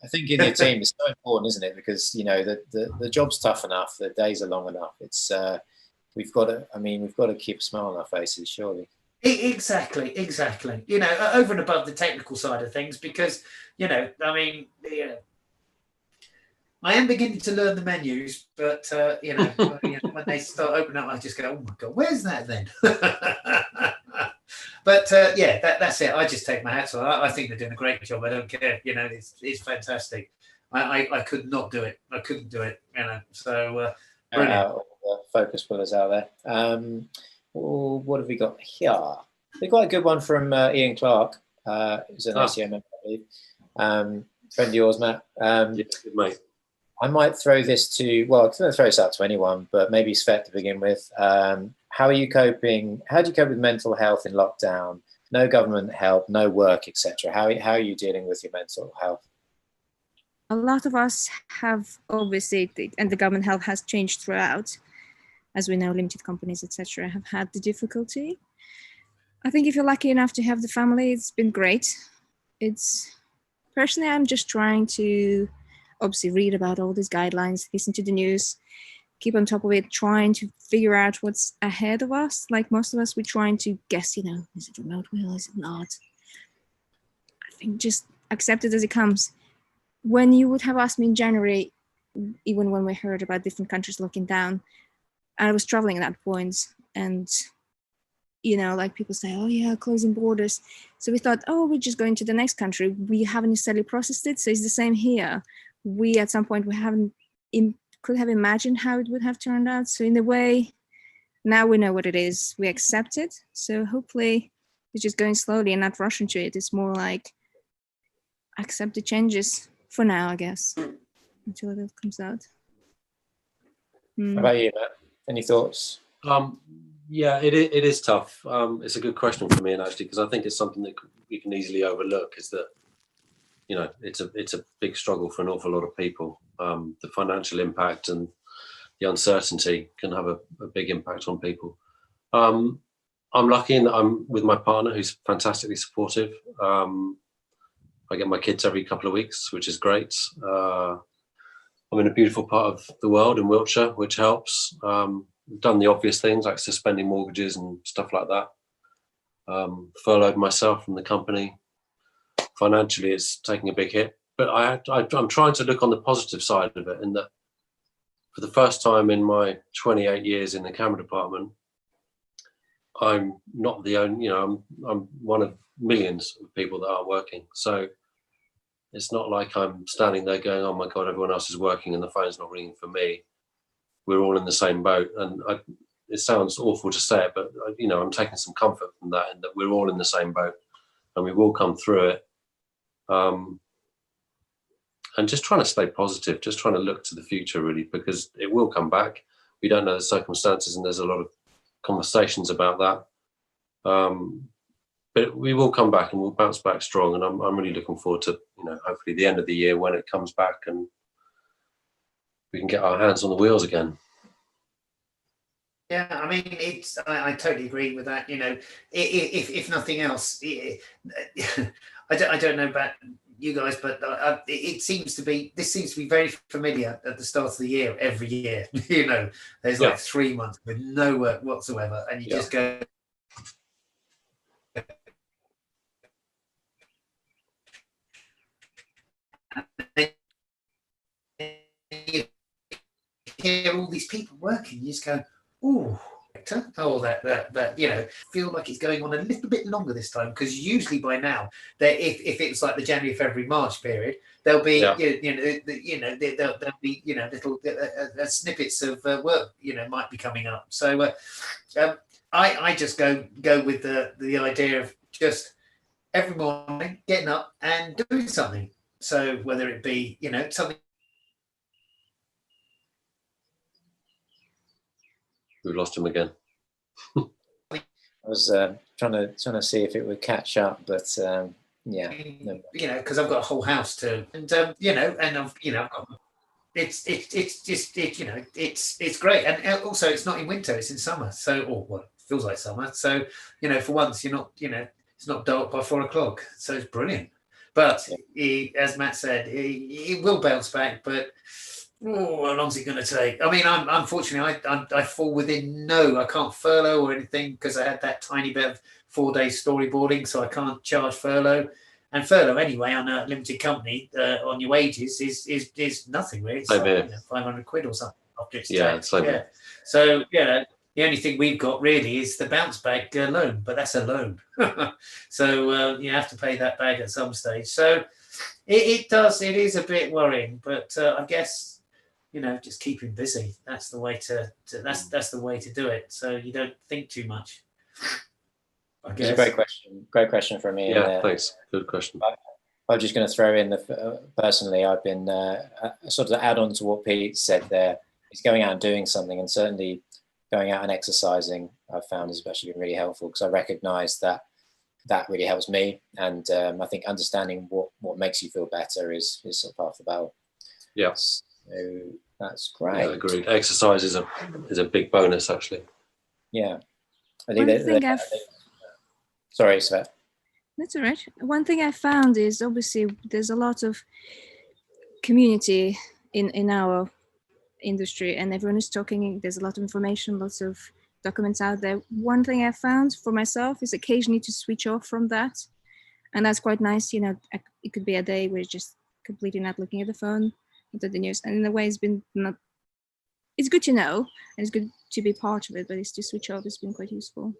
I think in your team it's so important, isn't it? Because you know the job's tough enough, the days are long enough. It's we've got to keep a smile on our faces, surely. Exactly. You know, over and above the technical side of things, because you know, I mean, I am beginning to learn the menus, but you know, when they start opening up, I just go, "Oh my god, where's that then?" But yeah, that's it. I just take my hats off. I think they're doing a great job. I don't care. You know, it's fantastic. I could not do it. I couldn't do it. You know, so brilliant. Focus pullers out there. What have we got here? We've got a good one from Ian Clark, who's an ACO member, I believe. Friend of yours, Matt. Yeah, good mate. I might throw this to, well, I'm going to throw this out to anyone, but maybe Svet to begin with. How are you coping? How do you cope with mental health in lockdown? No government help, no work, etc. How are you dealing with your mental health? A lot of us have obviously, and the government help has changed throughout. As we know, limited companies, etc., have had the difficulty. I think if you're lucky enough to have the family, it's been great. Personally, I'm just trying to obviously read about all these guidelines, listen to the news, keep on top of it, trying to figure out what's ahead of us. Like most of us, we're trying to guess, you know, is it remote will, is it not? I think just accept it as it comes. When you would have asked me in January, even when we heard about different countries locking down, I was traveling at that point, and you know, like people say, oh yeah, closing borders. So we thought, oh, we're just going to the next country. We haven't necessarily processed it. So it's the same here. We at some point could have imagined how it would have turned out. So in a way, now we know what it is. We accept it. So hopefully it's just going slowly and not rushing to it. It's more like accept the changes for now, I guess, until it comes out. How about you, Matt? Any thoughts? Yeah, it is tough. It's a good question for me, and actually, because I think it's something that we can easily overlook. Is that, you know, it's a big struggle for an awful lot of people. The financial impact and the uncertainty can have a big impact on people. I'm lucky in that I'm with my partner, who's fantastically supportive. I get my kids every couple of weeks, which is great. I'm in a beautiful part of the world in Wiltshire, which helps. Done the obvious things like suspending mortgages and stuff like that. Furloughed myself from the company. Financially, it's taking a big hit, but I'm trying to look on the positive side of it, in that for the first time in my 28 years in the camera department, I'm not the only, you know, I'm one of millions of people that aren't working. So it's not like I'm standing there going, oh my God, everyone else is working and the phone's not ringing for me. We're all in the same boat. And it sounds awful to say it, but you know, I'm taking some comfort from that, and that we're all in the same boat and we will come through it. And just trying to stay positive, just trying to look to the future, really, because it will come back. We don't know the circumstances, and there's a lot of conversations about that. But we will come back and we'll bounce back strong. And I'm really looking forward to, you know, hopefully the end of the year when it comes back and we can get our hands on the wheels again. Yeah, I mean, I totally agree with that. You know, if nothing else, I don't know about you guys, but this seems to be very familiar at the start of the year, every year. You know, there's like 3 months with no work whatsoever, and you just go. You hear all these people working, you just go, oh, sector. Oh, that feel like it's going on a little bit longer this time, because usually by now, if it's like the January, February, March period, there'll be there'll be little snippets of work might be coming up. So I just go with the idea of just every morning getting up and doing something. So whether it be something. We've lost him again. I was trying to see if it would catch up, but yeah, no. Because I've got a whole house to, and and I've I've got, it's just it's great, and also it's not in winter, it's in summer, so it feels like summer, so for once you're not it's not dark by 4 o'clock, so it's brilliant. But as Matt said, it will bounce back, but how long's it going to take? I mean, I'm unfortunately I fall within I can't furlough or anything, because I had that tiny bit of 4 days storyboarding, so I can't charge furlough. And furlough anyway on a limited company on your wages is nothing really. It's like, 500 quid or something after it's taxed. Yeah. So the only thing we've got really is the bounce back loan, but that's a loan. So you have to pay that back at some stage. So it is a bit worrying, but I guess just keep him busy. That's the way that's the way to do it. So you don't think too much. I guess. It's a great question. Great question from me. Yeah, thanks. Good question. I'm just going to throw in personally, I've been sort of add on to what Pete said there. He's going out and doing something, and certainly going out and exercising, I've found has actually been really helpful, because I recognise that really helps me, and I think understanding what makes you feel better is sort of half the battle. Yeah. So that's great. Yeah, agreed. Exercise is a big bonus, actually. Yeah. I think sorry, Svet. That's all right. One thing I found is obviously there's a lot of community in our industry, and everyone is talking. There's a lot of information, lots of documents out there. One thing I found for myself is occasionally to switch off from that, and that's quite nice. It could be a day where you're just completely not looking at the phone, at the news, and in a way it's good to know, and it's good to be part of it, but it's to switch off has been quite useful.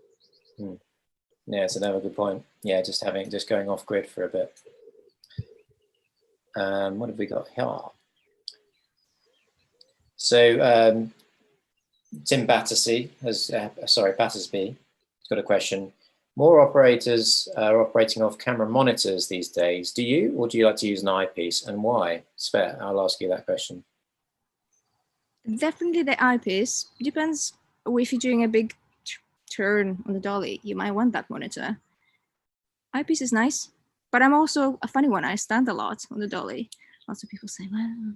Yeah, it's another good point. Yeah, just going off grid for a bit. What have we got here? So Tim Battersby has got a question. More operators are operating off camera monitors these days. Do you, or do you like to use an eyepiece, and why? Svet, I'll ask you that question. Definitely the eyepiece. Depends if you're doing a big turn on the dolly, you might want that monitor. Eyepiece is nice, but I'm also a funny one. I stand a lot on the dolly. Lots of people say, well, I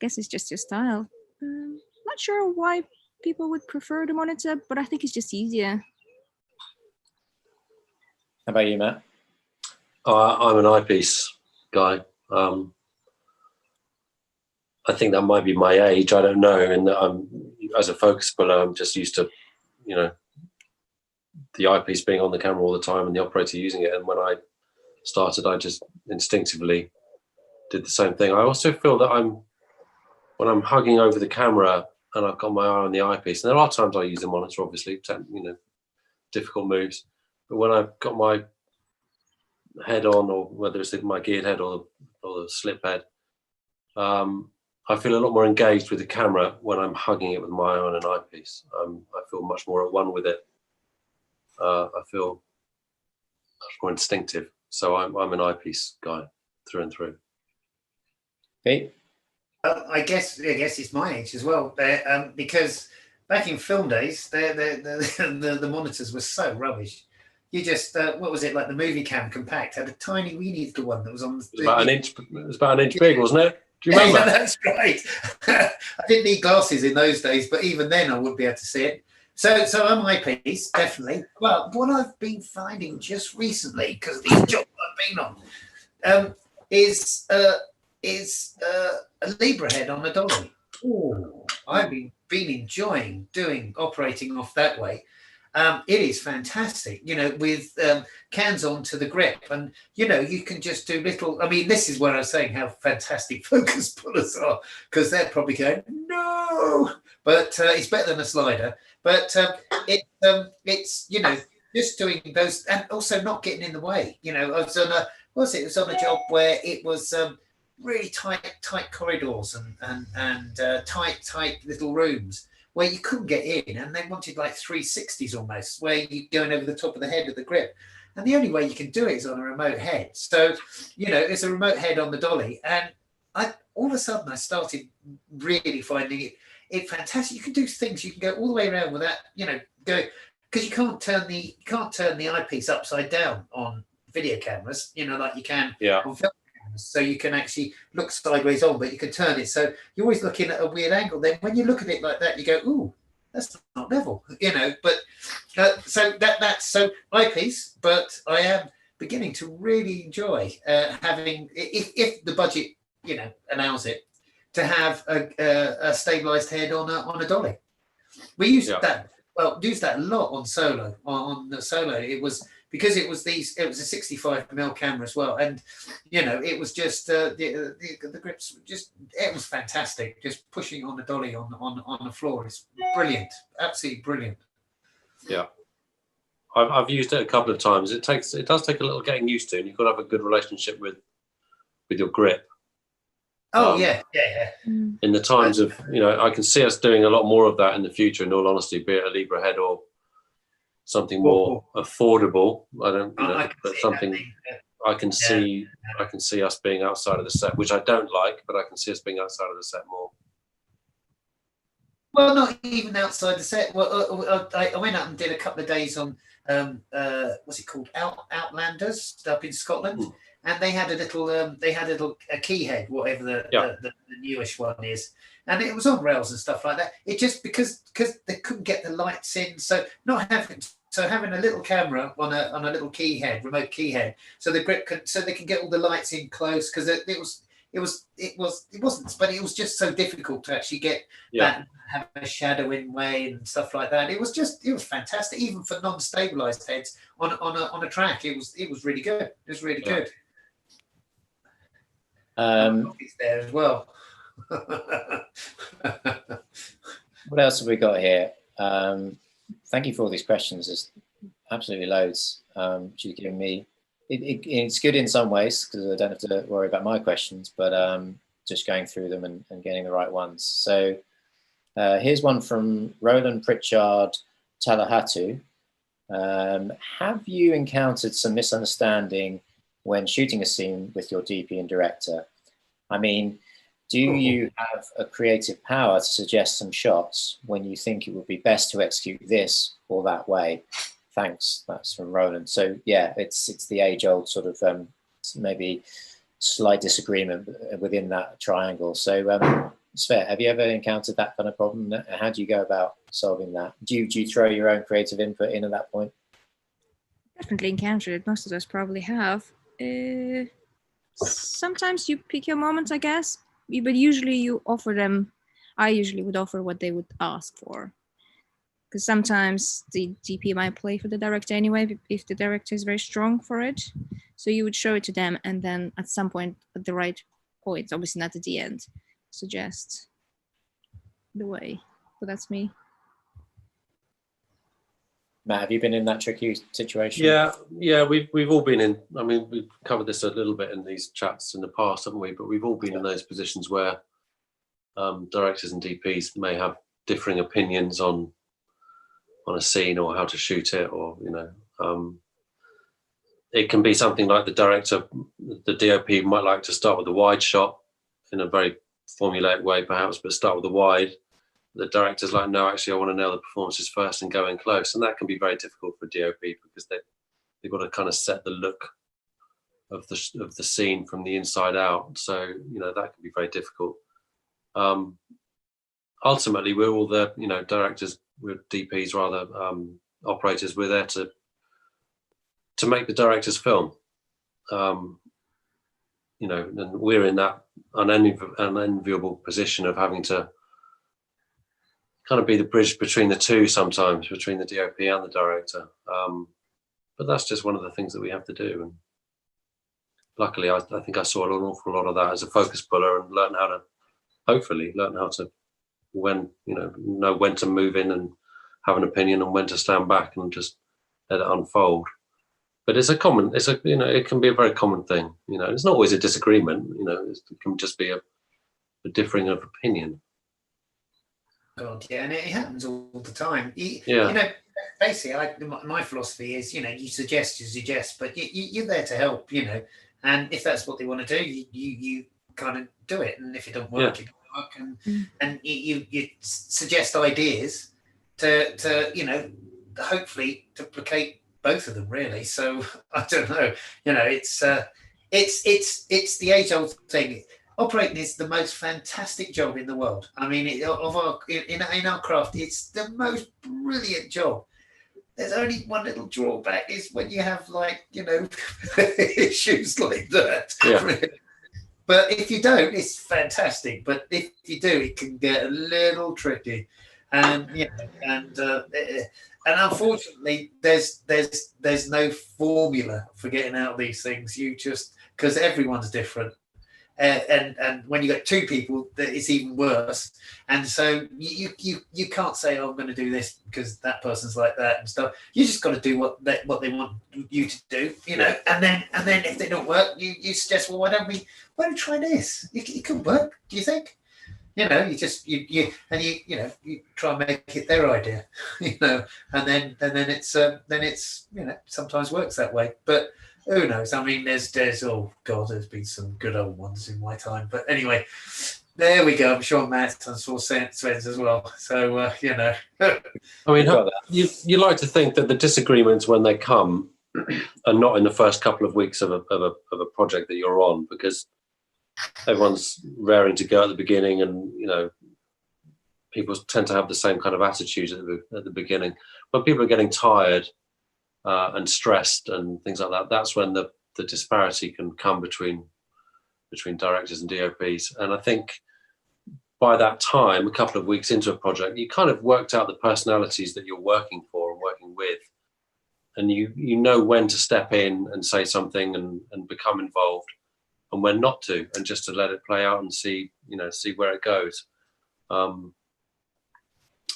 guess it's just your style. Not sure why people would prefer the monitor, but I think it's just easier. How about you, Matt? I'm an eyepiece guy. I think that might be my age. I don't know. And as a focus puller, I'm just used to, the eyepiece being on the camera all the time and the operator using it. And when I started, I just instinctively did the same thing. I also feel that when I'm hugging over the camera and I've got my eye on the eyepiece, and there are times I use the monitor, obviously, difficult moves. But when I've got my head on, or whether it's my geared head or the slip head, I feel a lot more engaged with the camera when I'm hugging it with my eye on an eyepiece. I feel much more at one with it. I feel much more instinctive. So I'm an eyepiece guy through and through. Pete? I guess it's my age as well, because back in film days, the monitors were so rubbish. You just what was it, like the movie cam compact had a tiny weeny little one that was on. It was about an inch big, wasn't it? Do you remember? Yeah, that's right. I didn't need glasses in those days, but even then I wouldn't be able to see it. So I'm eyepiece, definitely. Well, what I've been finding just recently, because these jobs I've been on, is a Libra head on a dolly. Oh, I've been enjoying operating off that way. It is fantastic, with cans on to the grip, and you can just do little. I mean, this is where I was saying how fantastic focus pullers are, because they're probably going, no, but it's better than a slider. But it's just doing those, and also not getting in the way. I was on a it was on a job where it was really tight corridors and tight little rooms where you couldn't get in, and they wanted like 360s almost, where you're going over the top of the head of the grip. And the only way you can do it is on a remote head. So, it's a remote head on the dolly. And all of a sudden I started really finding it fantastic. You can do things, you can go all the way around without, go, because you can't turn the eyepiece upside down on video cameras, like you can on film. So you can actually look sideways on, but you can turn it. So you're always looking at a weird angle. Then when you look at it like that, you go, ooh, that's not level, But so that's so eyepiece. But I am beginning to really enjoy having, if the budget, allows it, to have a stabilized head on a dolly. We used that. Well, used that a lot on solo. On the solo, it was because it was a 65mm camera as well, and it was just the grips it was fantastic. Just pushing on the dolly on the floor is brilliant, absolutely brilliant. Yeah, I've used it a couple of times. It does take a little getting used to, and you've got to have a good relationship with your grip. Oh yeah. In the times of I can see us doing a lot more of that in the future. In all honesty, be it a Libra head or something more affordable. I don't, but something I can see. I can see us being outside of the set, which I don't like, but I can see us being outside of the set more. Well, not even outside the set. Well, I went out and did a couple of days on what's it called, Outlanders up in Scotland, and they had a key head, whatever the newish one is, and it was on rails and stuff like that. It just because they couldn't get the lights in, so having a little camera on a little key head, remote key head, so the grip they can get all the lights in close, because it wasn't, but it was just so difficult to actually get that, have a shadowing way and stuff like that. It was fantastic, even for non-stabilized heads on a track. It was really good. It was really good. It's there as well. What else have we got here? Thank you for all these questions. There's absolutely loads. She's giving me. It's good in some ways because I don't have to worry about my questions, but just going through them and getting the right ones. So here's one from Roland Pritchard Talahatu. Have you encountered some misunderstanding when shooting a scene with your DP and director? I mean, do you have a creative power to suggest some shots when you think it would be best to execute this or that way? Thanks. That's from Roland. So yeah, it's the age-old sort of maybe slight disagreement within that triangle. So Svet, have you ever encountered that kind of problem? How do you go about solving that? Do you throw your own creative input in at that point? Definitely encountered it. Most of us probably have. Sometimes you pick your moments, I guess, but usually you offer them. I usually would offer what they would ask for. Because sometimes the DP might play for the director anyway, if the director is very strong for it. So you would show it to them, and then at some point, at the right point, obviously not at the end, suggest the way. So that's me. Matt, have you been in that tricky situation? Yeah, we've all been in. I mean, we've covered this a little bit in these chats in the past, haven't we? But we've all been in those positions where directors and DPs may have differing opinions on a scene or how to shoot it, or it can be something like the DOP might like to start with a wide shot in a very formulaic way perhaps, but start with a wide. The director's like, no, actually I want to nail the performances first and go in close, and that can be very difficult for DOP because they've got to kind of set the look of the scene from the inside out, so that can be very difficult. Ultimately, we're all the directors, we're DPs rather, operators. We're there to make the director's film, and we're in that unenviable position of having to kind of be the bridge between the two sometimes, between the DOP and the director. But that's just one of the things that we have to do. And luckily, I think I saw an awful lot of that as a focus puller and hopefully learn how to when, know when to move in and have an opinion and when to stand back and just let it unfold. But it can be a very common thing. It's not always a disagreement. It can just be a differing of opinion. God, yeah, and it happens all the time. Yeah. Basically, my philosophy is, you suggest, but you're there to help, and if that's what they want to do, you kind of do it, and if it don't work, it don't work, and you suggest ideas to hopefully duplicate both of them, really. So I don't know, it's the age-old thing. Operating is the most fantastic job in the world. I mean, in our craft, it's the most brilliant job. There's only one little drawback, is when you have issues like that. Yeah. But if you don't, it's fantastic. But if you do, it can get a little tricky. And unfortunately, there's no formula for getting out of these things. You just, because everyone's different. And when you got two people, it's even worse. And so you can't say, "Oh, I'm going to do this because that person's like that" and stuff. You just got to do what they want you to do, Yeah. And then if they don't work, you suggest, "Well, why don't we try this? It could work. Do you think?" You try and make it their idea, and then it's sometimes works that way, but. Who knows? I mean, there's been some good old ones in my time. But anyway, there we go. I'm sure Matt and Sven's as well. So I mean, you like to think that the disagreements, when they come, are not in the first couple of weeks of a project that you're on, because everyone's raring to go at the beginning, and people tend to have the same kind of attitude at the beginning. When people are getting tired and stressed and things like that, that's when the disparity can come between directors and DOPs. And I think by that time, a couple of weeks into a project, you kind of worked out the personalities that you're working for and working with, and you know when to step in and say something and become involved, and when not to, and just to let it play out and see where it goes.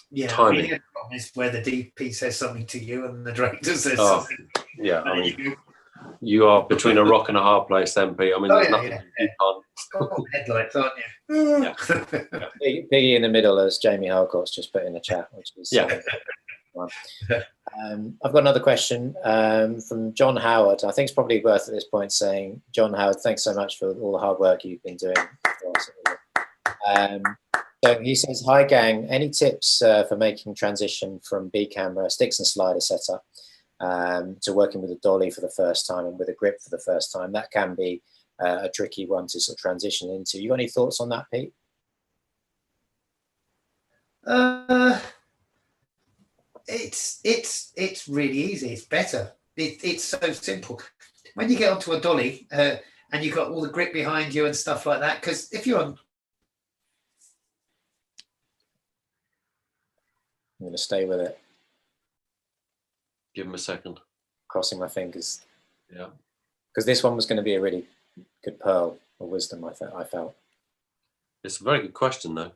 Yeah, timing. I mean, the problem is where the DP says something to you and the director says something. Yeah, I mean, you are between a rock and a hard place, then, Pete. I mean, there's nothing you can't. Headlights, aren't you? Yeah. Piggy in the middle, as Jamie Halcott's just put in the chat, which is I've got another question from John Howard. I think it's probably worth at this point saying, John Howard, thanks so much for all the hard work you've been doing for us. So he says, "Hi gang, any tips for making transition from B camera sticks and slider setup to working with a dolly for the first time and with a grip for the first time? That can be a tricky one to sort of transition into. You got any thoughts on that, Pete?" It's really easy. It's better. It's so simple. When you get onto a dolly and you've got all the grip behind you and stuff like that, because if you're on, I'm going to stay with it. Give him a second. Crossing my fingers. Yeah. Because this one was going to be a really good pearl of wisdom, I felt. It's a very good question, though.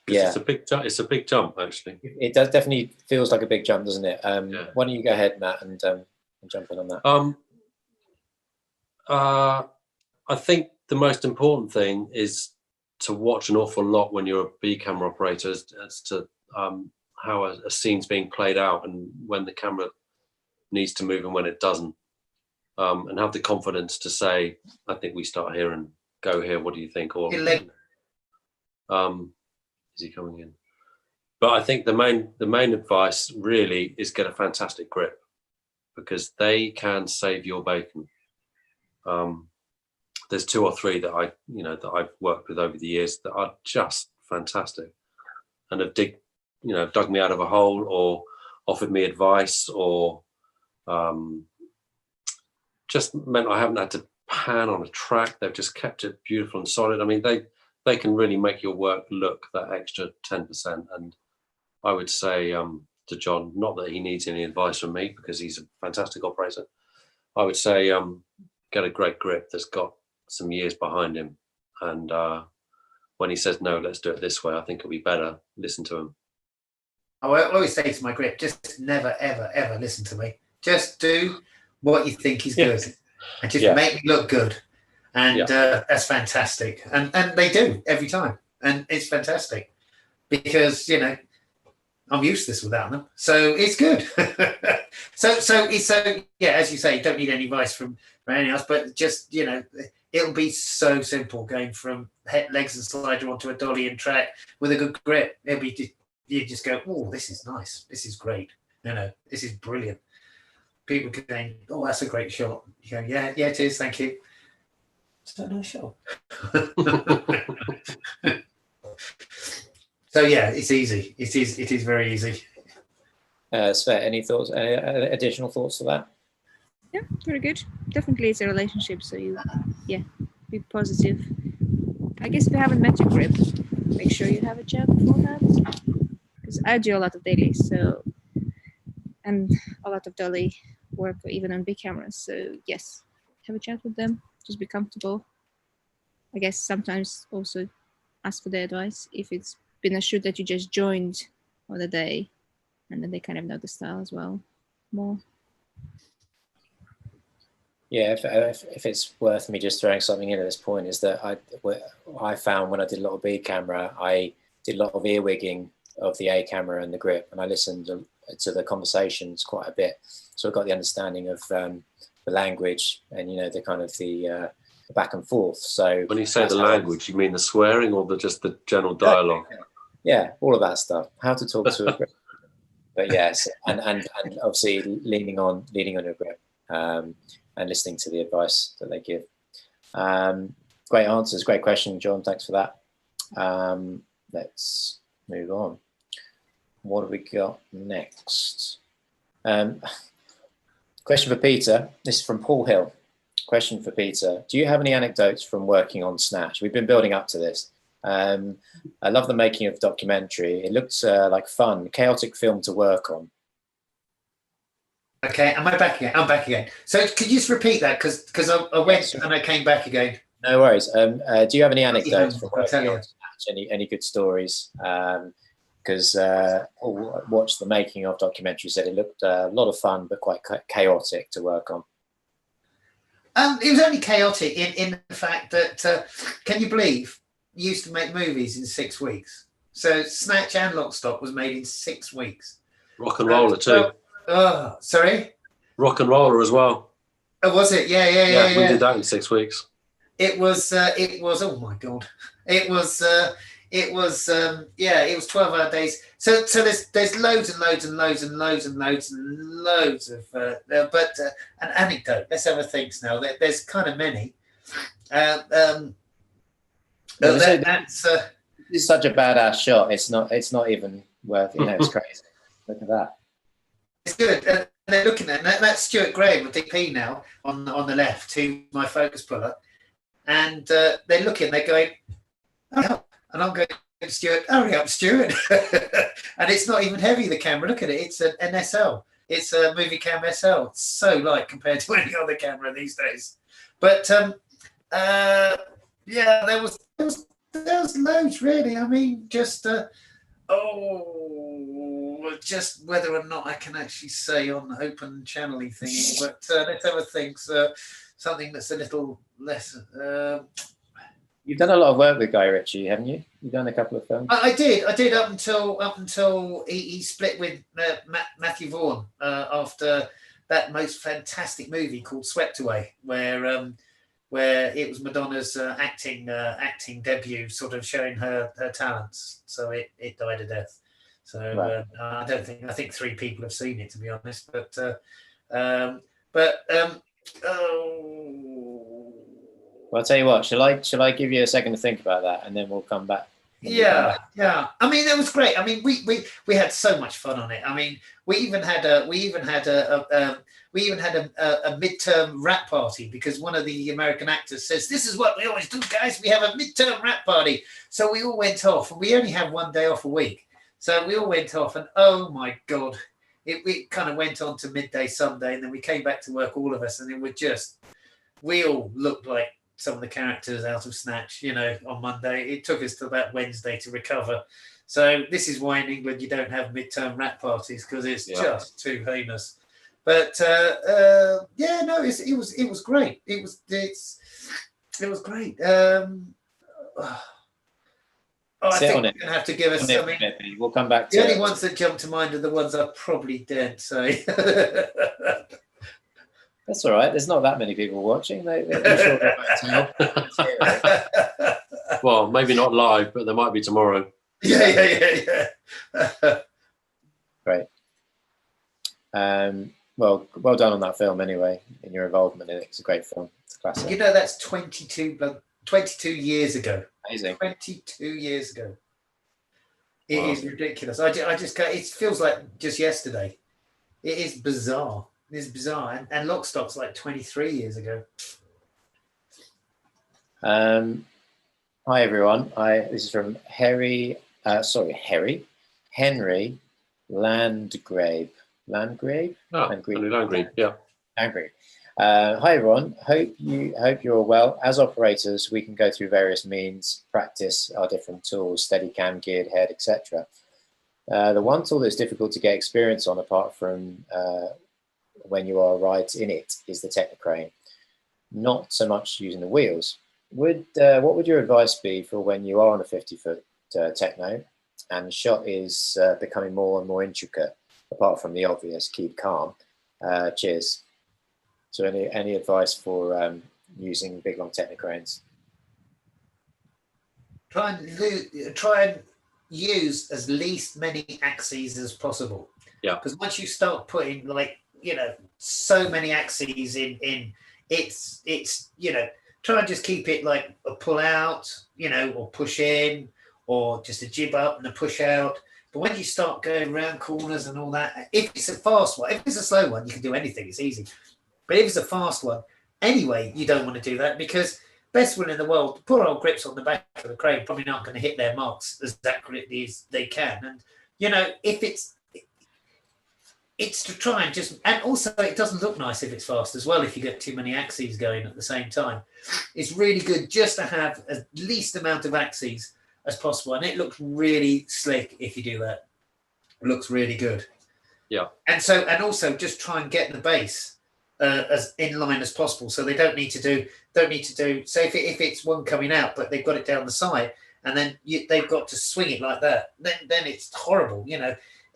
Yeah. It's a big jump, actually. It does definitely feels like a big jump, doesn't it? Yeah. Why don't you go ahead, Matt, and jump in on that? I think the most important thing is to watch an awful lot when you're a B camera operator as to how a scene's being played out and when the camera needs to move and when it doesn't, and have the confidence to say, "I think we start here and go here. What do you think?" Or is he coming in? But I think the main advice really is get a fantastic grip, because they can save your bacon. There's 2 or 3 that I've worked with over the years that are just fantastic and have dug me out of a hole or offered me advice or just meant I haven't had to pan on a track. They've just kept it beautiful and solid. I mean, they can really make your work look that extra 10%. And I would say to John, not that he needs any advice from me because he's a fantastic operator, I would say get a great grip that's got some years behind him, and when he says, no, let's do it this way, I think it'll be better. Listen to him. I always say to my grip, just never, ever, ever listen to me. Just do what you think is good, and just make me look good. And that's fantastic. And they do every time. And it's fantastic because, you know, I'm useless without them. So it's good. so yeah, as you say, you don't need any advice from anyone else, but just, you know, it'll be so simple going from legs and slider onto a dolly and track with a good grip. It'll be, you just go, oh, this is nice. This is great. You know, this is brilliant. People going, oh, that's a great shot. You go, yeah, it is. Thank you. It's a nice shot. So yeah, it's easy. It is very easy. Svet, any thoughts? Additional thoughts to that? Yeah, very good. Definitely, it's a relationship. So be positive. I guess if you haven't met your grip, make sure you have a chat beforehand. Because I do a lot of dailies, and a lot of dolly work, or even on big cameras. So yes, have a chat with them. Just be comfortable. I guess sometimes also ask for their advice if it's been a shoot that you just joined on the day, and then they kind of know the style as well more. Yeah, if it's worth me just throwing something in at this point, is that I found when I did a lot of B camera, I did a lot of earwigging of the A camera and the grip, and I listened to the conversations quite a bit, so I got the understanding of the language and, you know, the kind of the back and forth. So when you say the language, you mean the swearing or just the general dialogue? Yeah, all of that stuff. How to talk to a grip. But yes, and obviously leaning on your grip, and listening to the advice that they give. Great answers, great question, John. Thanks for that. Let's move on. What have we got next? Question for Peter. This is from Paul Hill. Question for Peter. Do you have any anecdotes from working on Snatch? We've been building up to this. I love the making of the documentary. It looks like fun, chaotic film to work on. Okay, am I back again? I'm back again. So could you just repeat that? Because I went and I came back again. No worries. Do you have any anecdotes from working on Snatch? Any good stories? Because Paul watched the making of documentary, said it looked a lot of fun, but quite chaotic to work on. It was only chaotic in the fact that, can you believe, you used to make movies in 6 weeks? So Snatch and Lock Stock was made in 6 weeks. Rock and Roller too. Oh, sorry? Rock and Roller as well. Oh, was it? Yeah. We did that in 6 weeks. It was, oh my God. It was 12-hour days. So there's loads and loads and loads and loads and loads and loads of, but an anecdote. Let's have a think now. There's kind of many. It's such a badass shot. It's not even worth, you know, it's crazy. Look at that. It's good. And they're looking at that's Stuart Graham with DP now on the left, who's my focus puller. And they're looking, they're going, hurry up. And I'm going, Stuart, hurry up, Stuart. And it's not even heavy, the camera. Look at it. It's an SL. It's a movie cam SL. It's so light compared to any other camera these days. But there was loads really. I mean, just just whether or not I can actually say on the open channeling thingy, but let's have a think. Something that's a little less. You've done a lot of work with Guy Ritchie, haven't you? You've done a couple of films. I did up until he split with Matthew Vaughn after that most fantastic movie called Swept Away, where it was Madonna's acting debut, sort of showing her talents. So it died a death. So right. I think 3 people have seen it, to be honest. Well, I'll tell you what. Shall I give you a second to think about that, and then we'll come back. Yeah. I mean, it was great. I mean, we had so much fun on it. I mean, we even had a midterm rap party, because one of the American actors says, "This is what we always do, guys. We have a midterm rap party." So we all went off, and we only have 1 day off a week. So we all went off, and oh my God, it kind of went on to midday Sunday, and then we came back to work, all of us, and it was just, we all looked like some of the characters out of Snatch, on Monday. It took us to about Wednesday to recover. So this is why in England you don't have midterm wrap parties, because it's just too heinous. But it was great. It was great. I think you're gonna have to give us something. We'll come back to the only ones that jump to mind are the ones I've probably dead. So that's all right. There's not that many people watching. Sure well, maybe not live, but there might be tomorrow. Yeah. Great. Well done on that film anyway, and your involvement in it. It's a great film. It's a classic. That's 22 years ago. Amazing. 22 years ago. It is ridiculous. I just can't, it feels like just yesterday. It is bizarre. It is bizarre. And Lock, Stock's like 23 years ago. Hi everyone. This is from Henry Landgrave. Landgrave? Landgrave, yeah. Landgrave. Hi everyone. Hope you're all well. As operators, we can go through various means, practice our different tools, Steadicam, geared head, etc. The one tool that's difficult to get experience on, apart from when you are right in it, is the Technocrane. Not so much using the wheels. What would your advice be for when you are on a 50-foot techno and the shot is becoming more and more intricate, apart from the obvious, keep calm? Cheers. So any advice for using big long Technocranes? Try and use as least many axes as possible. Yeah. Because once you start putting so many axes in, it's try and just keep it like a pull out, or push in, or just a jib up and a push out. But when you start going around corners and all that, if it's a fast one, if it's a slow one, you can do anything. It's easy. But if it's a fast one, anyway, you don't want to do that, because best will in the world, poor old grips on the back of the crane probably not going to hit their marks as accurately as they can. And, if it's to try and and also it doesn't look nice if it's fast as well, if you get too many axes going at the same time. It's really good just to have as least amount of axes as possible. And it looks really slick if you do that. It looks really good. Yeah. And also just try and get the base as in line as possible, so they don't need to do. So if it's one coming out, but they've got it down the side, and then they've got to swing it like that, then it's horrible.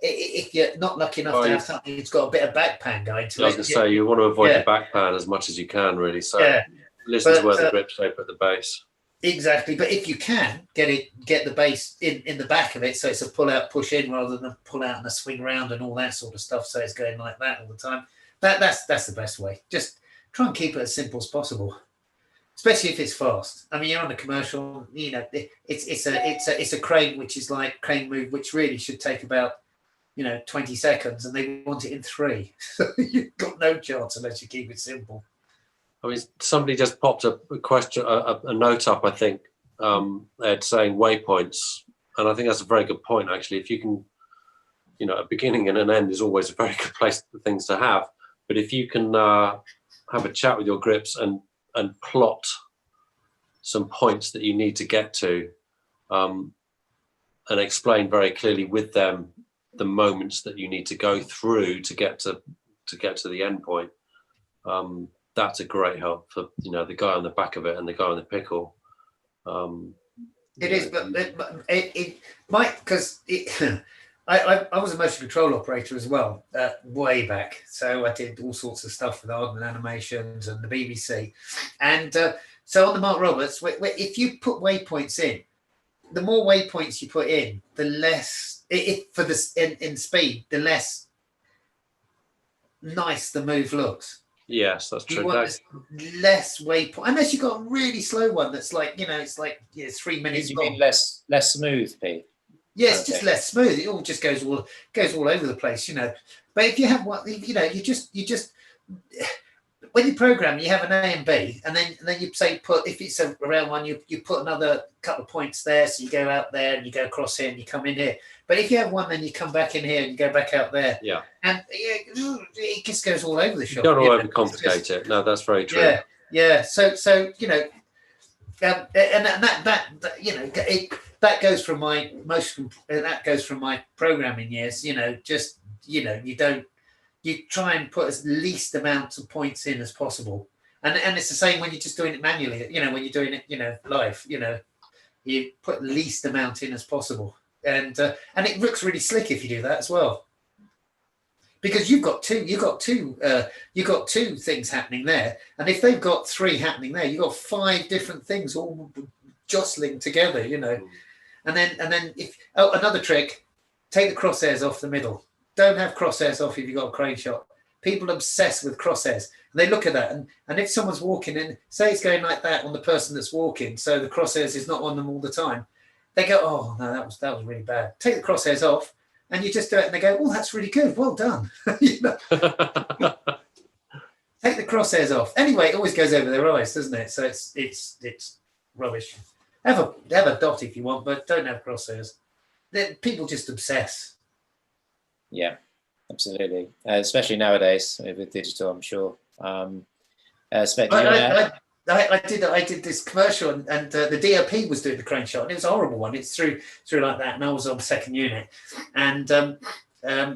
If you're not lucky enough to have something that's got a bit of back pan going to it. I was going to say, you want to avoid the back pan as much as you can, really. So listen to where the grip shape at the base. Exactly, but if you can get the base in the back of it, so it's a pull out, push in, rather than a pull out and a swing round and all that sort of stuff. So it's going like that all the time. That's the best way. Just try and keep it as simple as possible, especially if it's fast. I mean, you're on a commercial. It's a crane, which is like crane move, which really should take about 20 seconds, and they want it in 3. So you've got no chance unless you keep it simple. I mean, somebody just popped a question, a note up, I think, Ed, saying waypoints, and I think that's a very good point, actually. If you can, a beginning and an end is always a very good place for things to have. But if you can have a chat with your grips and plot some points that you need to get to, and explain very clearly with them the moments that you need to go through to get to the end point, that's a great help for the guy on the back of it and the guy on the pickle. It is, but it might, because I was a motion control operator as well, way back. So I did all sorts of stuff with Aardman Animations and the BBC. And so on the Mark Roberts, if you put waypoints in, the more waypoints you put in, the less, in speed, the less nice the move looks. Yes, that's true. You want less waypoint, unless you've got a really slow one that's like, it's like 3 minutes long. You mean less smooth, Pete? Yeah, it's just less smooth. It all just goes all over the place, But if you have one, you just when you program, you have an A and B, and then you say if it's a round one, you put another couple of points there, so you go out there and you go across here and you come in here. But if you have one, then you come back in here and you go back out there. Yeah. And it just goes all over the shop. You don't overcomplicate it. No, that's very true. Yeah. So and that you know, that goes from my programming years. You know, just you know, you try and put as least amount of points in as possible, and it's the same when you're just doing it manually. You know, when you're doing it, you know, live. You know, you put least amount in as possible, and it looks really slick if you do that as well. Because you've got two things happening there, and if they've got 3 happening there, you've got 5 different things all jostling together, you know. And then if another trick, take the crosshairs off the middle. Don't have crosshairs off if you've got a crane shot. People obsess with crosshairs. And they look at that, and if someone's walking in, say it's going like that on the person that's walking, so the crosshairs is not on them all the time, they go, oh no, that was really bad. Take the crosshairs off. And you just do it, and they go, "Oh, that's really good. Well done." You know? Take the crosshairs off. Anyway, it always goes over their eyes, doesn't it? So it's rubbish. Have a dot if you want, but don't have crosshairs. People just obsess. Yeah, absolutely. Especially nowadays with digital, I'm sure. I did this commercial, and the DOP was doing the crane shot, and it was a horrible one. It's through like that, and I was on the second unit, and you know,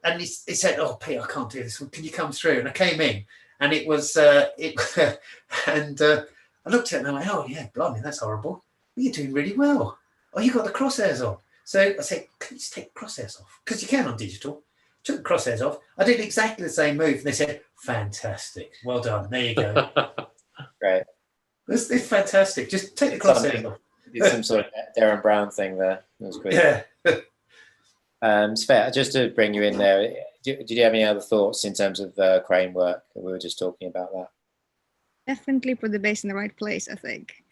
and he said, "Oh, Pete, I can't do this. Can you come through?" And I came in, and it was and I looked at it and I went, "Oh yeah, blimey, that's horrible. Well, you're doing really well. Oh, you got the crosshairs on." So I said, "Can you just take the crosshairs off? Because you can on digital." Took the crosshairs off. I did exactly the same move, and they said, "Fantastic, well done. There you go." Great. It's fantastic. Just take the crosshairs off. It's some sort of Darren Brown thing there. That was great. Yeah. Svet, just to bring you in there, did you have any other thoughts in terms of crane work? We were just talking about that. Definitely put the base in the right place, I think.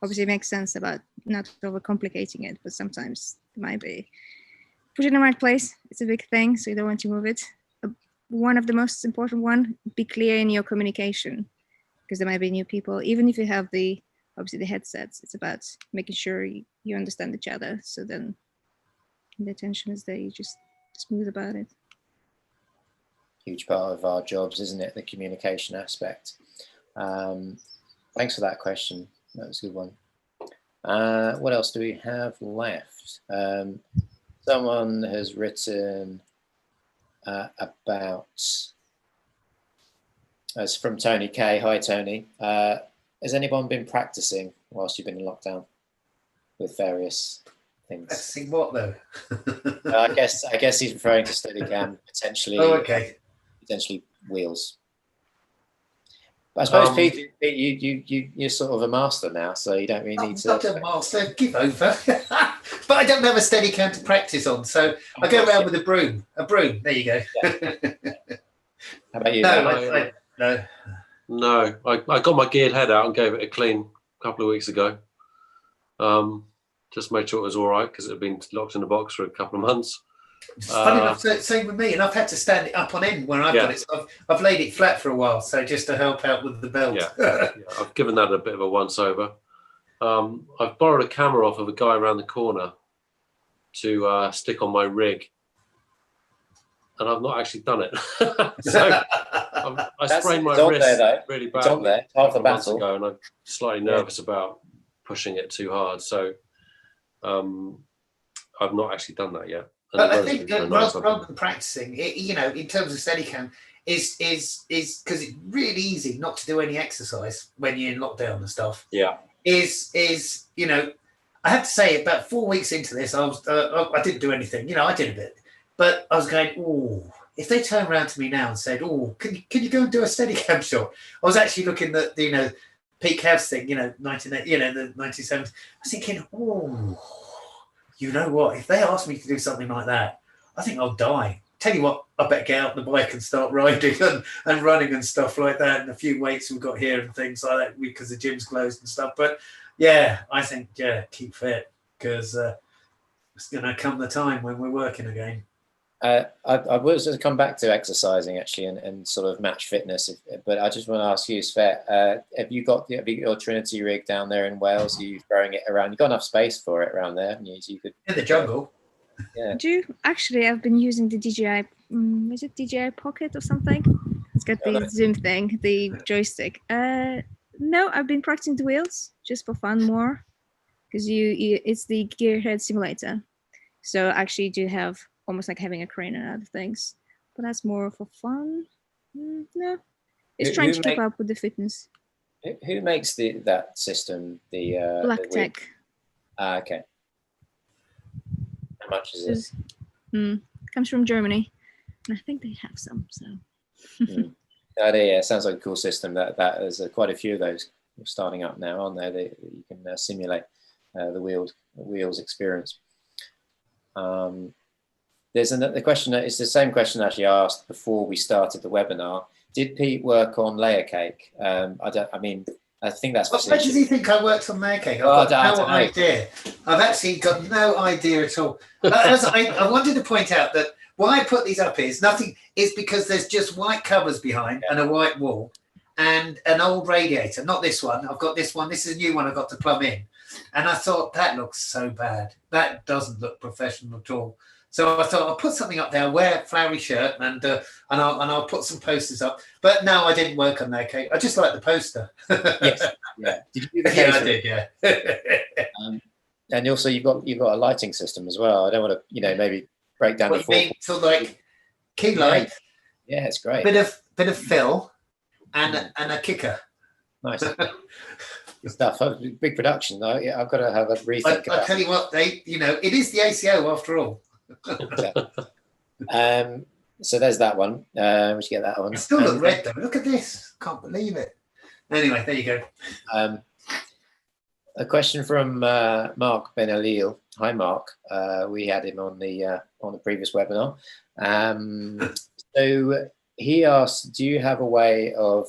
Obviously, it makes sense about not overcomplicating it, but sometimes it might be. Put it in the right place. It's a big thing, so you don't want to move it. One of the most important one, be clear in your communication, because there might be new people. Even if you have obviously the headsets, it's about making sure you understand each other. So then the attention is there. You just smooth about it. Huge part of our jobs, isn't it? The communication aspect. Thanks for that question. That was a good one. What else do we have left? Someone has written about, it's from Tony K. Hi, Tony. Has anyone been practicing whilst you've been in lockdown with various things? Practicing what though? I guess he's referring to Steadicam, potentially. Oh, okay. Potentially wheels. But I suppose, Pete, you're sort of a master now, so you don't really need to. I'm not a master. Give over. But I don't have a Steadicam to practice on, so I go around with a broom. There you go. Yeah. How about you? No, I got my geared head out and gave it a clean a couple of weeks ago. Just made sure it was all right because it had been locked in a box for a couple of months. It's funny enough, same with me, and I've had to stand it up on end where I've got it. So I've laid it flat for a while, so just to help out with the belt. Yeah, I've given that a bit of a once over. I've borrowed a camera off of a guy around the corner to stick on my rig, and I've not actually done it. So I sprained my wrist really badly. It's on there. Half the battle. Ago, and I'm slightly nervous about pushing it too hard. So I've not actually done that yet. But I think rather than practicing, you know, in terms of Steadicam, is because it's really easy not to do any exercise when you're in lockdown and stuff. Yeah. Is you know, I have to say, about 4 weeks into this, I didn't do anything. You know, I did a bit, but I was going, oh, if they turn around to me now and said, oh, can you go and do a Steadicam shot? I was actually looking at the, you know, Pete Cavs thing, you know, the 1970s. I was thinking, oh, you know what? If they ask me to do something like that, I think I'll die. Tell you what, I better get out on the bike and start riding and running and stuff like that, and a few weights we've got here and things like that because the gym's closed and stuff. But yeah, I think keep fit because it's going to come the time when we're working again. I was going to come back to exercising actually and sort of match fitness, but I just want to ask you, Svet, have you got your Trinity rig down there in Wales? Are you throwing it around? You've got enough space for it around there, haven't you? So you could in the jungle. Yeah. I've been using the DJI, is it DJI Pocket or something? It's got the zoom thing, the joystick. No, I've been practicing the wheels just for fun more, because it's the gearhead simulator. So actually, you do have almost like having a crane and other things, but that's more for fun. No, it's trying to keep up with the fitness. Who makes that system? The Black Tech. Okay. How much is it? Comes from Germany, and I think they have some. So. Yeah, sounds like a cool system. That there's quite a few of those starting up now, aren't there? That you can simulate the wheels experience. There's another question. It's the same question actually asked before we started the webinar. Did Pete work on layer cake? I think that's. Why does he think I worked on layer cake? I've got no idea. I've actually got no idea at all. I wanted to point out that why I put these up is nothing. It's because there's just white covers behind and a white wall and an old radiator. Not this one. I've got this one. This is a new one I've got to plumb in. And I thought that looks so bad. That doesn't look professional at all. So I thought I'll put something up there, wear a flowery shirt, and I'll put some posters up. But no, I didn't work on that cake. I just like the poster. Yes, yeah. Did you do the yeah, I did. Yeah. And also you've got a lighting system as well. I don't want to, maybe break down what the. You mean, so like key light? Yeah, it's great. Bit of fill, and a kicker. Nice. Good stuff. Big production. I've got to have a rethink. I tell you what, it is the ACO after all. So there's that one. We should get that one. It still look red though. Look at this. Can't believe it. Anyway, there you go. A question from Mark Ben-Alil. Hi, Mark. We had him on the previous webinar. So he asked, do you have a way of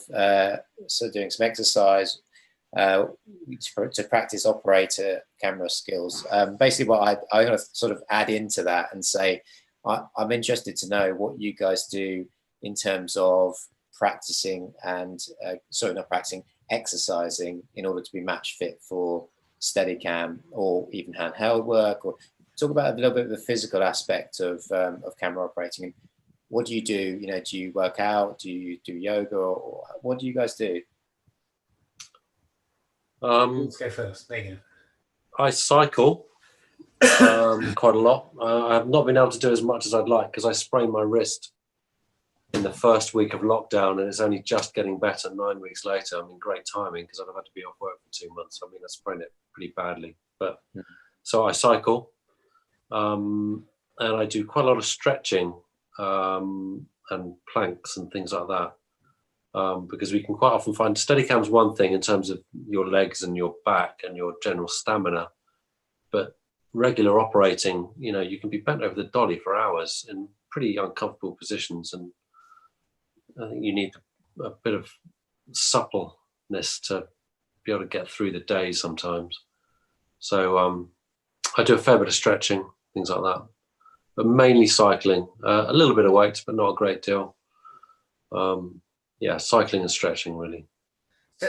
doing some exercise to practice operator camera skills? Basically, what I want to sort of add into that and say, I'm interested to know what you guys do in terms of practicing and not practicing, exercising in order to be match fit for Steadicam or even handheld work, or talk about a little bit of the physical aspect of camera operating. And what do you do? Do you work out? Do you do yoga, or what do you guys do? Let's go first. There you go. I cycle quite a lot. I have not been able to do as much as I'd like because I sprained my wrist in the first week of lockdown, and it's only just getting better 9 weeks later. I mean, great timing because I'd have had to be off work for 2 months. I mean, I sprained it pretty badly. But so I cycle, and I do quite a lot of stretching and planks and things like that. Because we can quite often find Steadicam's one thing in terms of your legs and your back and your general stamina, but regular operating, you can be bent over the dolly for hours in pretty uncomfortable positions, and I think you need a bit of suppleness to be able to get through the day sometimes. So I do a fair bit of stretching, things like that, but mainly cycling, a little bit of weights, but not a great deal. Yeah, cycling and stretching really.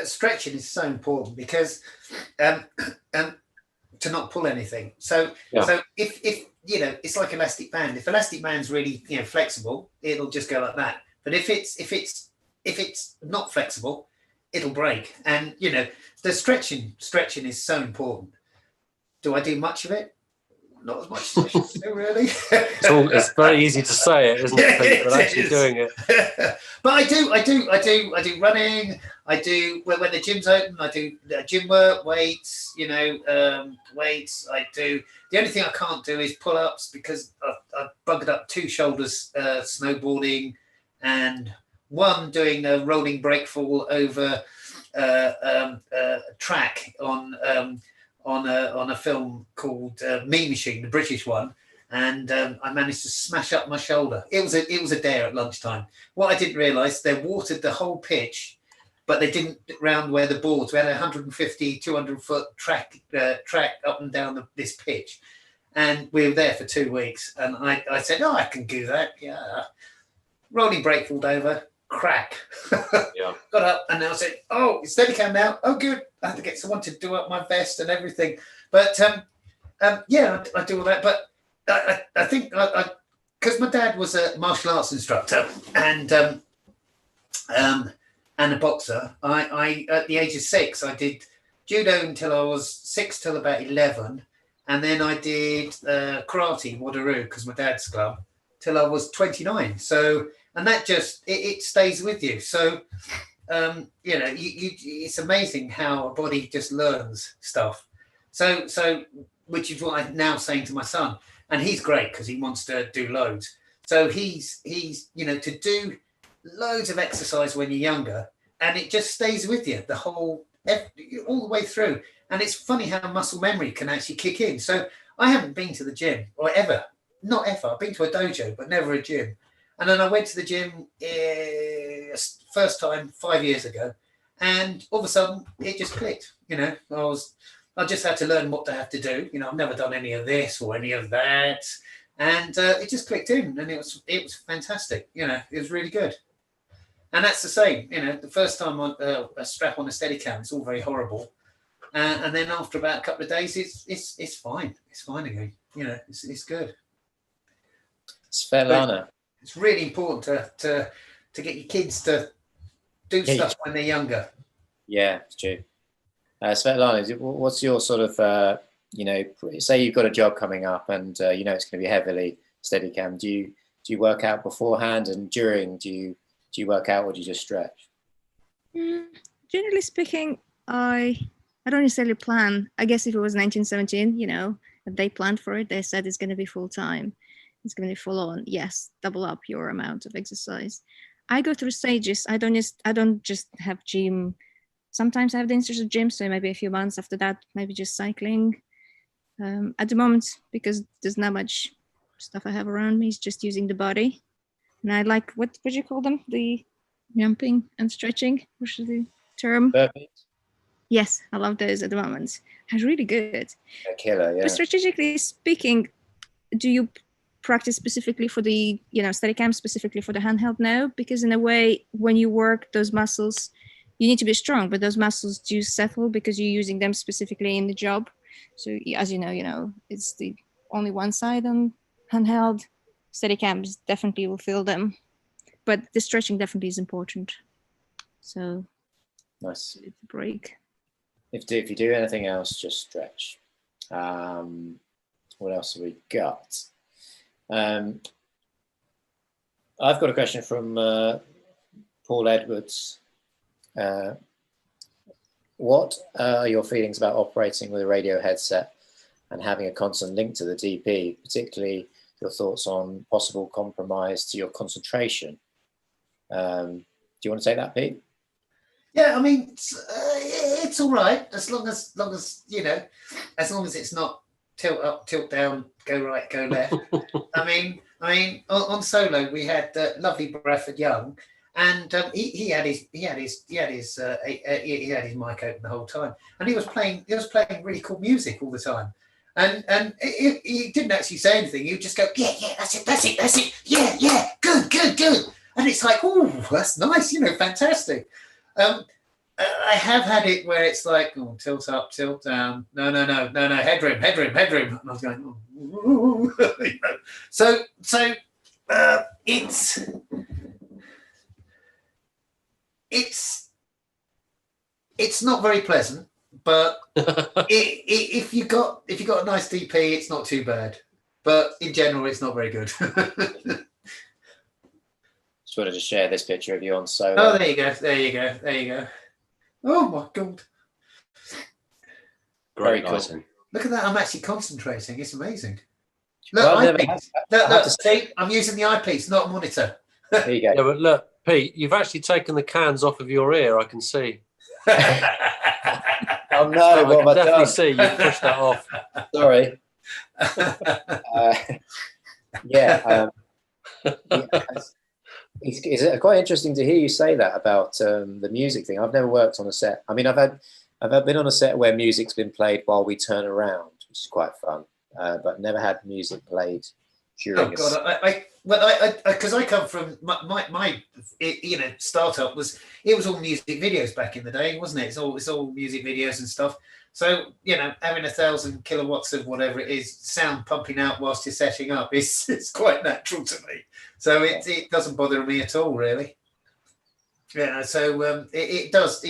Stretching is so important because to not pull anything. So if it's like elastic band. If elastic band's really flexible, it'll just go like that. But if it's not flexible, it'll break. And the stretching is so important. Do I do much of it? Not as much as I should do, really. It's very easy to say it, isn't it? But actually doing it. But I do running. I do when the gym's open. I do gym work, weights. Weights. I do. The only thing I can't do is pull-ups because I've buggered up 2 shoulders snowboarding, and one doing a rolling brake fall over track on a film called Mean Machine, the British one, and I managed to smash up my shoulder. It was a dare at lunchtime. What I didn't realise, they watered the whole pitch, but they didn't round where the boards. We had a 150, 200 foot track up and down this pitch, and we were there for 2 weeks. And I said, I can do that. Yeah, rolling brake falled over. Crack. Yeah. Got up and I said, it's Steadicam now. Oh, good. I had to get someone to do up my vest and everything. But I do all that. But I think because my dad was a martial arts instructor, and and a boxer. I at the age of 6, I did judo until I was 6 till about 11, and then I did karate, wadaroo, because my dad's club, till I was 29. So, and that just it stays with you. So, you know, it's amazing how a body just learns stuff. So which is what I'm now saying to my son, and he's great because he wants to do loads. So he's you know, to do loads of exercise when you're younger, and it just stays with you the whole all the way through. And it's funny how muscle memory can actually kick in. So I haven't been to the gym or not ever. I've been to a dojo, but never a gym. And then I went to the gym first time 5 years ago, and all of a sudden it just clicked. You know, I just had to learn what to have to do. You know, I've never done any of this or any of that, and it just clicked in, and it was fantastic. You know, it was really good. And that's the same. You know, the first time on a strap on a Steadicam, it's all very horrible, and then after about a couple of days, it's fine. It's fine again. You know, it's good. Svetlana. It's really important to get your kids to do stuff when they're younger. Yeah, it's true. Svetlana, what's your sort of, you know, say you've got a job coming up and you know it's going to be heavily Steadicam. Do you work out beforehand, and during? Do you work out, or do you just stretch? Generally speaking, I don't necessarily plan. I guess if it was 1917, you know, they planned for it. They said it's going to be full time. It's going to be full on. Yes, double up your amount of exercise. I go through stages. I don't just have gym. Sometimes I have the interest of gym, so maybe a few months after that, maybe just cycling. At the moment, because there's not much stuff I have around me, it's just using the body. And I like, what do you call them? The jumping and stretching, which is the term? Perfect. Yes, I love those at the moment. It's really good. A killer, yeah. But strategically speaking, do you practice specifically for the, you know, Steadicam specifically for the handheld? No, because in a way, when you work those muscles, you need to be strong, but those muscles do settle because you're using them specifically in the job. So as you know, it's the only one side on handheld. Steadicams definitely will fill them, but the stretching definitely is important. So Nice. it's a break. If you do anything else, just stretch. What else have we got? I've got a question from Paul Edwards. What are your feelings about operating with a radio headset and having a constant link to the DP, particularly your thoughts on possible compromise to your concentration? Do you want to take that, Pete? Yeah, I mean, it's all right as long as you know, as long as it's not tilt up, tilt down, go right, go left. I mean, on solo we had lovely Bradford Young, and he had his mic open the whole time, and he was playing really cool music all the time. And he didn't actually say anything. He would just go, yeah, that's it, yeah, good. And it's like, oh, that's nice, you know, fantastic. I have had it where it's like, oh, tilt up, tilt down. No, headroom. And I was going, oh. You know? So it's not very pleasant. But if you got a nice DP, it's not too bad. But in general, it's not very good. Just wanted to share this picture of you on solo. Oh, there you go. Oh my God! Very Cool. cool. Look at that! I'm actually concentrating. It's amazing. Look, Well, look, see, I'm using the eyepiece, not a monitor. There you go. Yeah, but look, Pete, you've actually taken the cans off of your ear. I can see. Oh no, I what can have I definitely done? see you pushed that off. Sorry. It's quite interesting to hear you say that about the music thing. I've never worked on a set. I mean, I've been on a set where music's been played while we turn around, which is quite fun, but never had music played during. Oh God, because I come from my you know, startup was all music videos back in the day, wasn't it? It's all music videos and stuff. So, you know, having 1,000 kilowatts of whatever it is sound pumping out whilst you're setting up it's quite natural to me. So it doesn't bother me at all, really. Yeah, so it does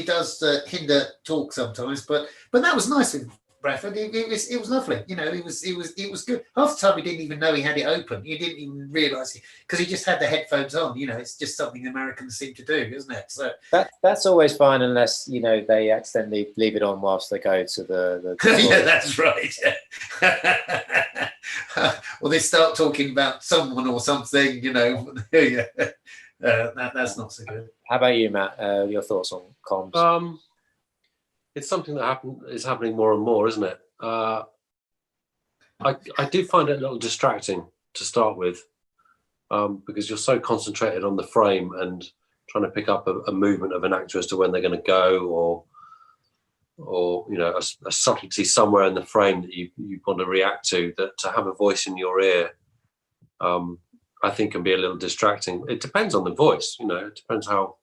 hinder talk sometimes, but that was nice with Bradford. It was lovely. You know, it was good. Half the time we didn't even know he had it open. You didn't even realise it because he just had the headphones on. You know, it's just something Americans seem to do, isn't it? So that's always fine unless they accidentally leave it on whilst they go to the yeah, that's right. Or they start talking about someone or something. You know, yeah. That's not so good. How about you, Matt? Your thoughts on comms? It's something that is happening more and more, isn't it? I do find it a little distracting to start with, because you're so concentrated on the frame and trying to pick up a movement of an actor as to when they're going to go, or you know, a subtlety somewhere in the frame that you want to react to. That to have a voice in your ear, I think can be a little distracting. It depends on the voice, you know. It depends how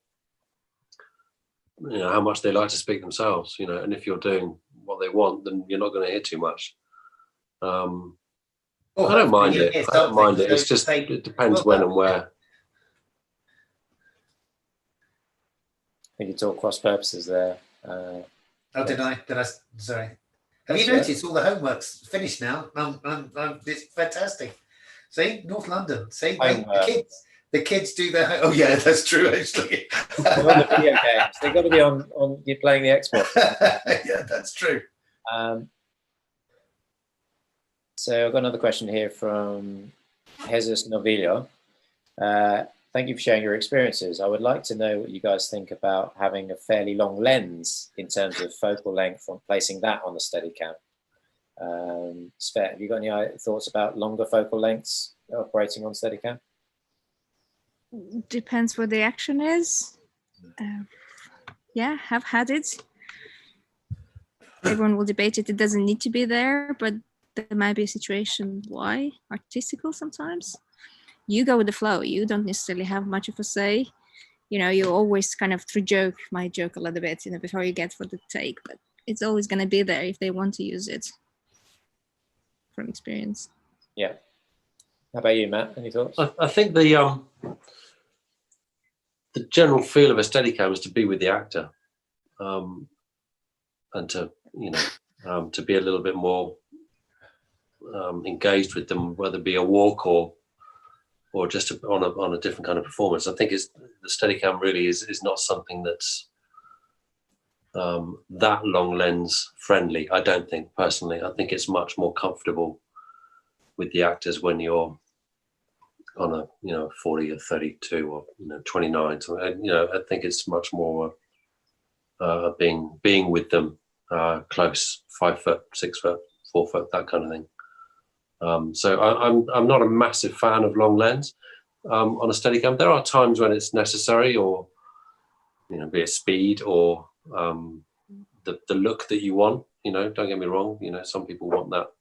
much they like to speak themselves, you know. And if you're doing what they want, then you're not going to hear too much. I don't mind it. I don't mind it. It's just it depends when and where. I think it's all cross purposes there. Did I? Sorry. Have you noticed all the homework's finished now? It's fantastic. See, North London. See, the kids do their. Oh yeah, that's true. Actually, they're on the video games. They've got to be on. You're playing the Xbox. Yeah, that's true. So I've got another question here from Jesus Novillo. Thank you for sharing your experiences. I would like to know what you guys think about having a fairly long lens in terms of focal length and placing that on the Steadicam. Svet, have you got any thoughts about longer focal lengths operating on Steadicam? Depends what the action is. Yeah, have had it. Everyone will debate it. It doesn't need to be there, but there might be a situation why artistical sometimes. You go with the flow. You don't necessarily have much of a say. You know, you always kind of might joke a little bit, you know, before you get for the take, but it's always going to be there if they want to use it from experience. Yeah. How about you, Matt? Any thoughts? I think the general feel of a Steadicam is to be with the actor, and to, you know, to be a little bit more engaged with them, whether it be a walk or just on a different kind of performance. I think the Steadicam really is not something that's that long lens friendly. I don't think, personally. I think it's much more comfortable with the actors when you're on a, you know, 40 or 32 or, you know, 29. So, you know, I think it's much more being with them close, 5 foot, 6 foot, 4 foot, that kind of thing. So I'm not a massive fan of long lens on a Steadicam. There are times when it's necessary, or, you know, be it speed or the look that you want. You know, don't get me wrong. You know, some people want that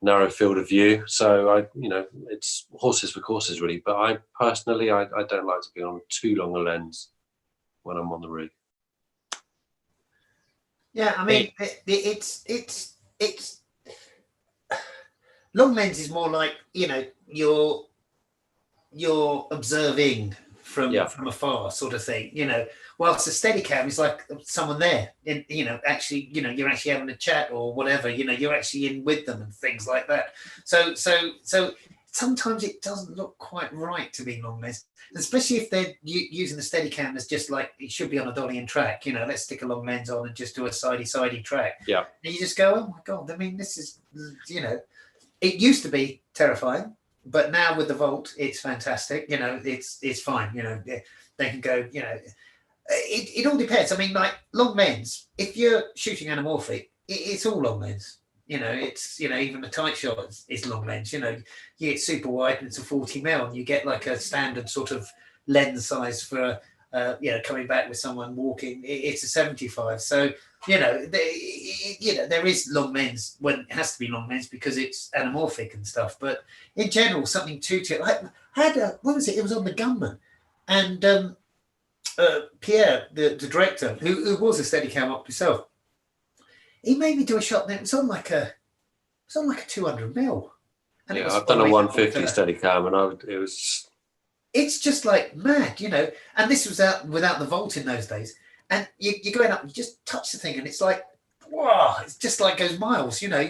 narrow field of view. So you know, it's horses for courses really. But I personally, I don't like to be on too long a lens when I'm on the rig. Yeah, I mean, it's long lens is more like, you know, you're observing from afar, sort of thing, you know. Whilst a Steadicam is like someone there, and, you know, actually, you know, you're actually having a chat or whatever, you know, you're actually in with them and things like that. So sometimes it doesn't look quite right to be long lens, especially if they're using the Steadicam as just like it should be on a dolly and track. You know, let's stick a long lens on and just do a sidey track. Yeah, and you just go, oh my god! I mean, this is, you know, it used to be terrifying, but now with the Volt, it's fantastic. You know, it's fine. You know, they can go. You know, it all depends. I mean, like long lens. If you're shooting anamorphic, it's all long lens. You know, it's, you know, even a tight shot is long lens. You know, you get super wide and it's a 40mm, and you get like a standard sort of lens size for, you know, coming back with someone walking. It's a 75. So, you know, there is long lens when it has to be long lens because it's anamorphic and stuff. But in general, something I had what was it? It was on The Gunman, and Pierre, the director, who was a Steadicam op himself, he made me do a shot that was on like a 200mm. And yeah, I've done a 150 Steadicam, and it was it's just like mad, you know. And this was out without the vault in those days. And you're going up, you just touch the thing, and it's like, wow, it's just like goes miles, you know.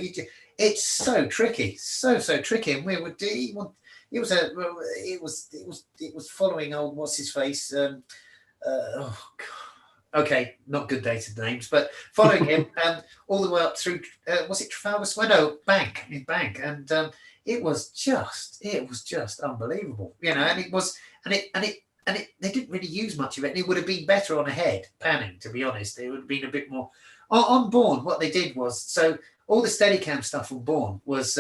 It's so tricky, so tricky. And we would do. It was following old what's his face. Oh God. Okay, not good dated names, but following him all the way up through. Was it Trafalgar Square? No, Bank, and it was just unbelievable, you know. And it was, and they didn't really use much of it. And it would have been better on a head panning, to be honest. It would have been a bit more on Bourne. What they did was, so all the Steadicam stuff on Bourne was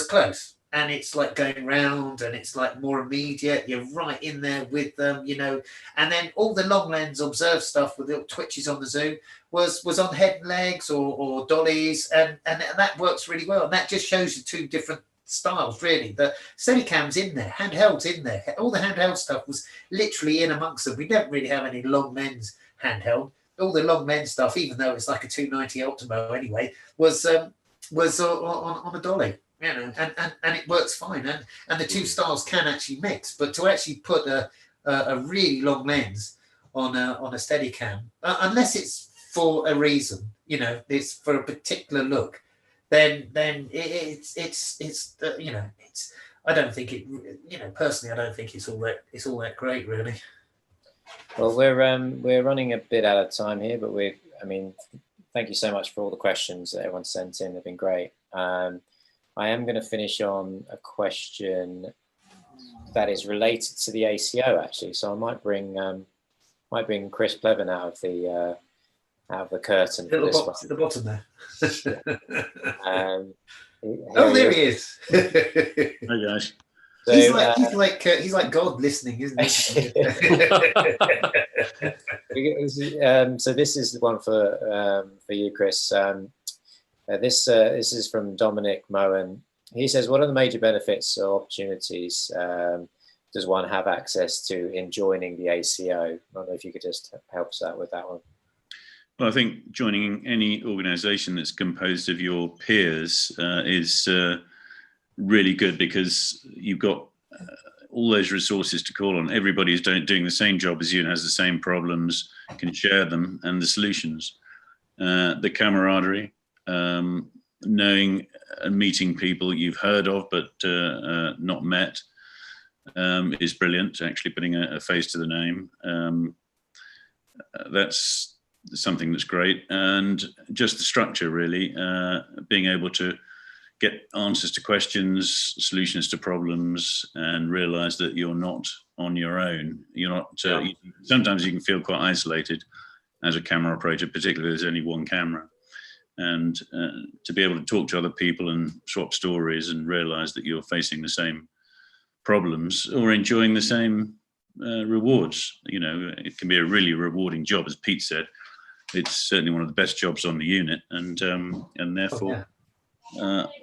close. And it's like going round, and it's like more immediate. You're right in there with them, you know. And then all the long lens observe stuff with little twitches on the zoom was on head and legs or dollies, and that works really well. And that just shows you two different styles, really. The Steadicam's in there, handheld's in there. All the handheld stuff was literally in amongst them. We don't really have any long lens handheld. All the long lens stuff, even though it's like a 290 Ultimo anyway, was on a dolly. You know, and it works fine, and the two styles can actually mix. But to actually put a really long lens on a Steadicam, unless it's for a reason, you know, it's for a particular look, then it's you know, it's. I don't think it, you know, personally, I don't think it's all that great, really. Well, we're running a bit out of time here, but thank you so much for all the questions that everyone sent in. They've been great. I am going to finish on a question that is related to the ACO, actually. So I might bring Chris Pleven out of the curtain. Little box at the bottom there. Oh, there he is. Hi guys. So, he's like God listening, isn't he? So this is the one for you, Chris. This is from Dominic Moen. He says, what are the major benefits or opportunities does one have access to in joining the ACO? I don't know if you could just help us out with that one. Well, I think joining any organisation that's composed of your peers is really good, because you've got all those resources to call on. Everybody's doing the same job as you and has the same problems, can share them, and the solutions. The camaraderie, knowing and meeting people you've heard of but not met is brilliant. Actually putting a face to the name, that's something that's great. And just the structure, really, being able to get answers to questions, solutions to problems, and realize that you're not on your own. You're not. Sometimes you can feel quite isolated as a camera operator, particularly if there's only one camera. And to be able to talk to other people and swap stories and realize that you're facing the same problems or enjoying the same rewards. You know, it can be a really rewarding job, as Pete said. It's certainly one of the best jobs on the unit, and therefore,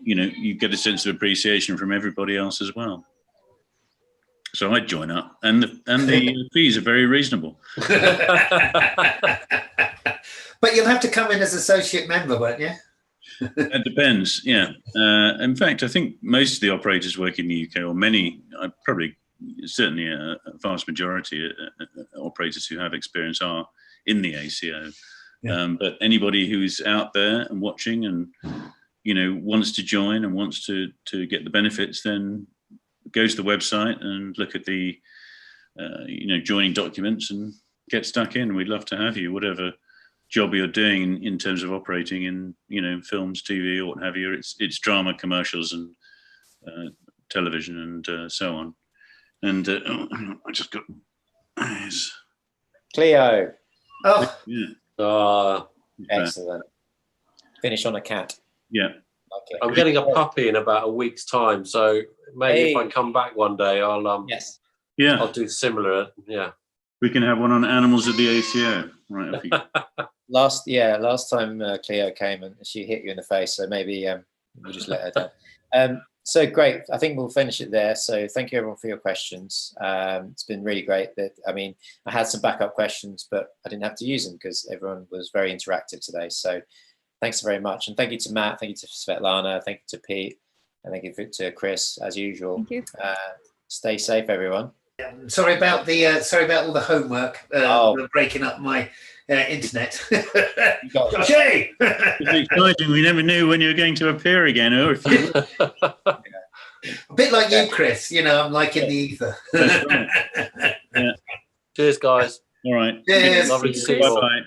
you know, you get a sense of appreciation from everybody else as well. So I'd join up, and the fees are very reasonable. But you'll have to come in as associate member, won't you? It depends, yeah. In fact, I think most of the operators work in the UK, or many, certainly a vast majority operators who have experience are in the ACO. Yeah. But anybody who's out there and watching and, you know, wants to join and wants to get the benefits, then go to the website and look at the, you know, joining documents and get stuck in. We'd love to have you, whatever job you're doing in terms of operating in, you know, films, TV, or what have you. It's drama, commercials, and television, and so on. And I just got Cleo. Oh, yeah. Excellent. Finish on a cat. Yeah. Okay. I'm getting a puppy in about a week's time, so maybe if I come back one day, I'll yes. Yeah. I'll do similar. Yeah. We can have one on animals at the ACO. Right. Last time Cleo came and she hit you in the face, so maybe we'll just let her down. So great. I think we'll finish it there. So thank you everyone for your questions. It's been really great. I had some backup questions, but I didn't have to use them because everyone was very interactive today. So thanks very much. And thank you to Matt. Thank you to Svetlana. Thank you to Pete. And thank you to Chris, as usual. Thank you. Stay safe, everyone. Sorry about all the homework. Breaking up my internet. Joshy! It's exciting. We never knew when you were going to appear again, or if you A bit like you, Chris. You know, I'm like in the ether. That's right. Yeah. Cheers, guys. All right. Cheers. Lovely to see you all. Bye-bye.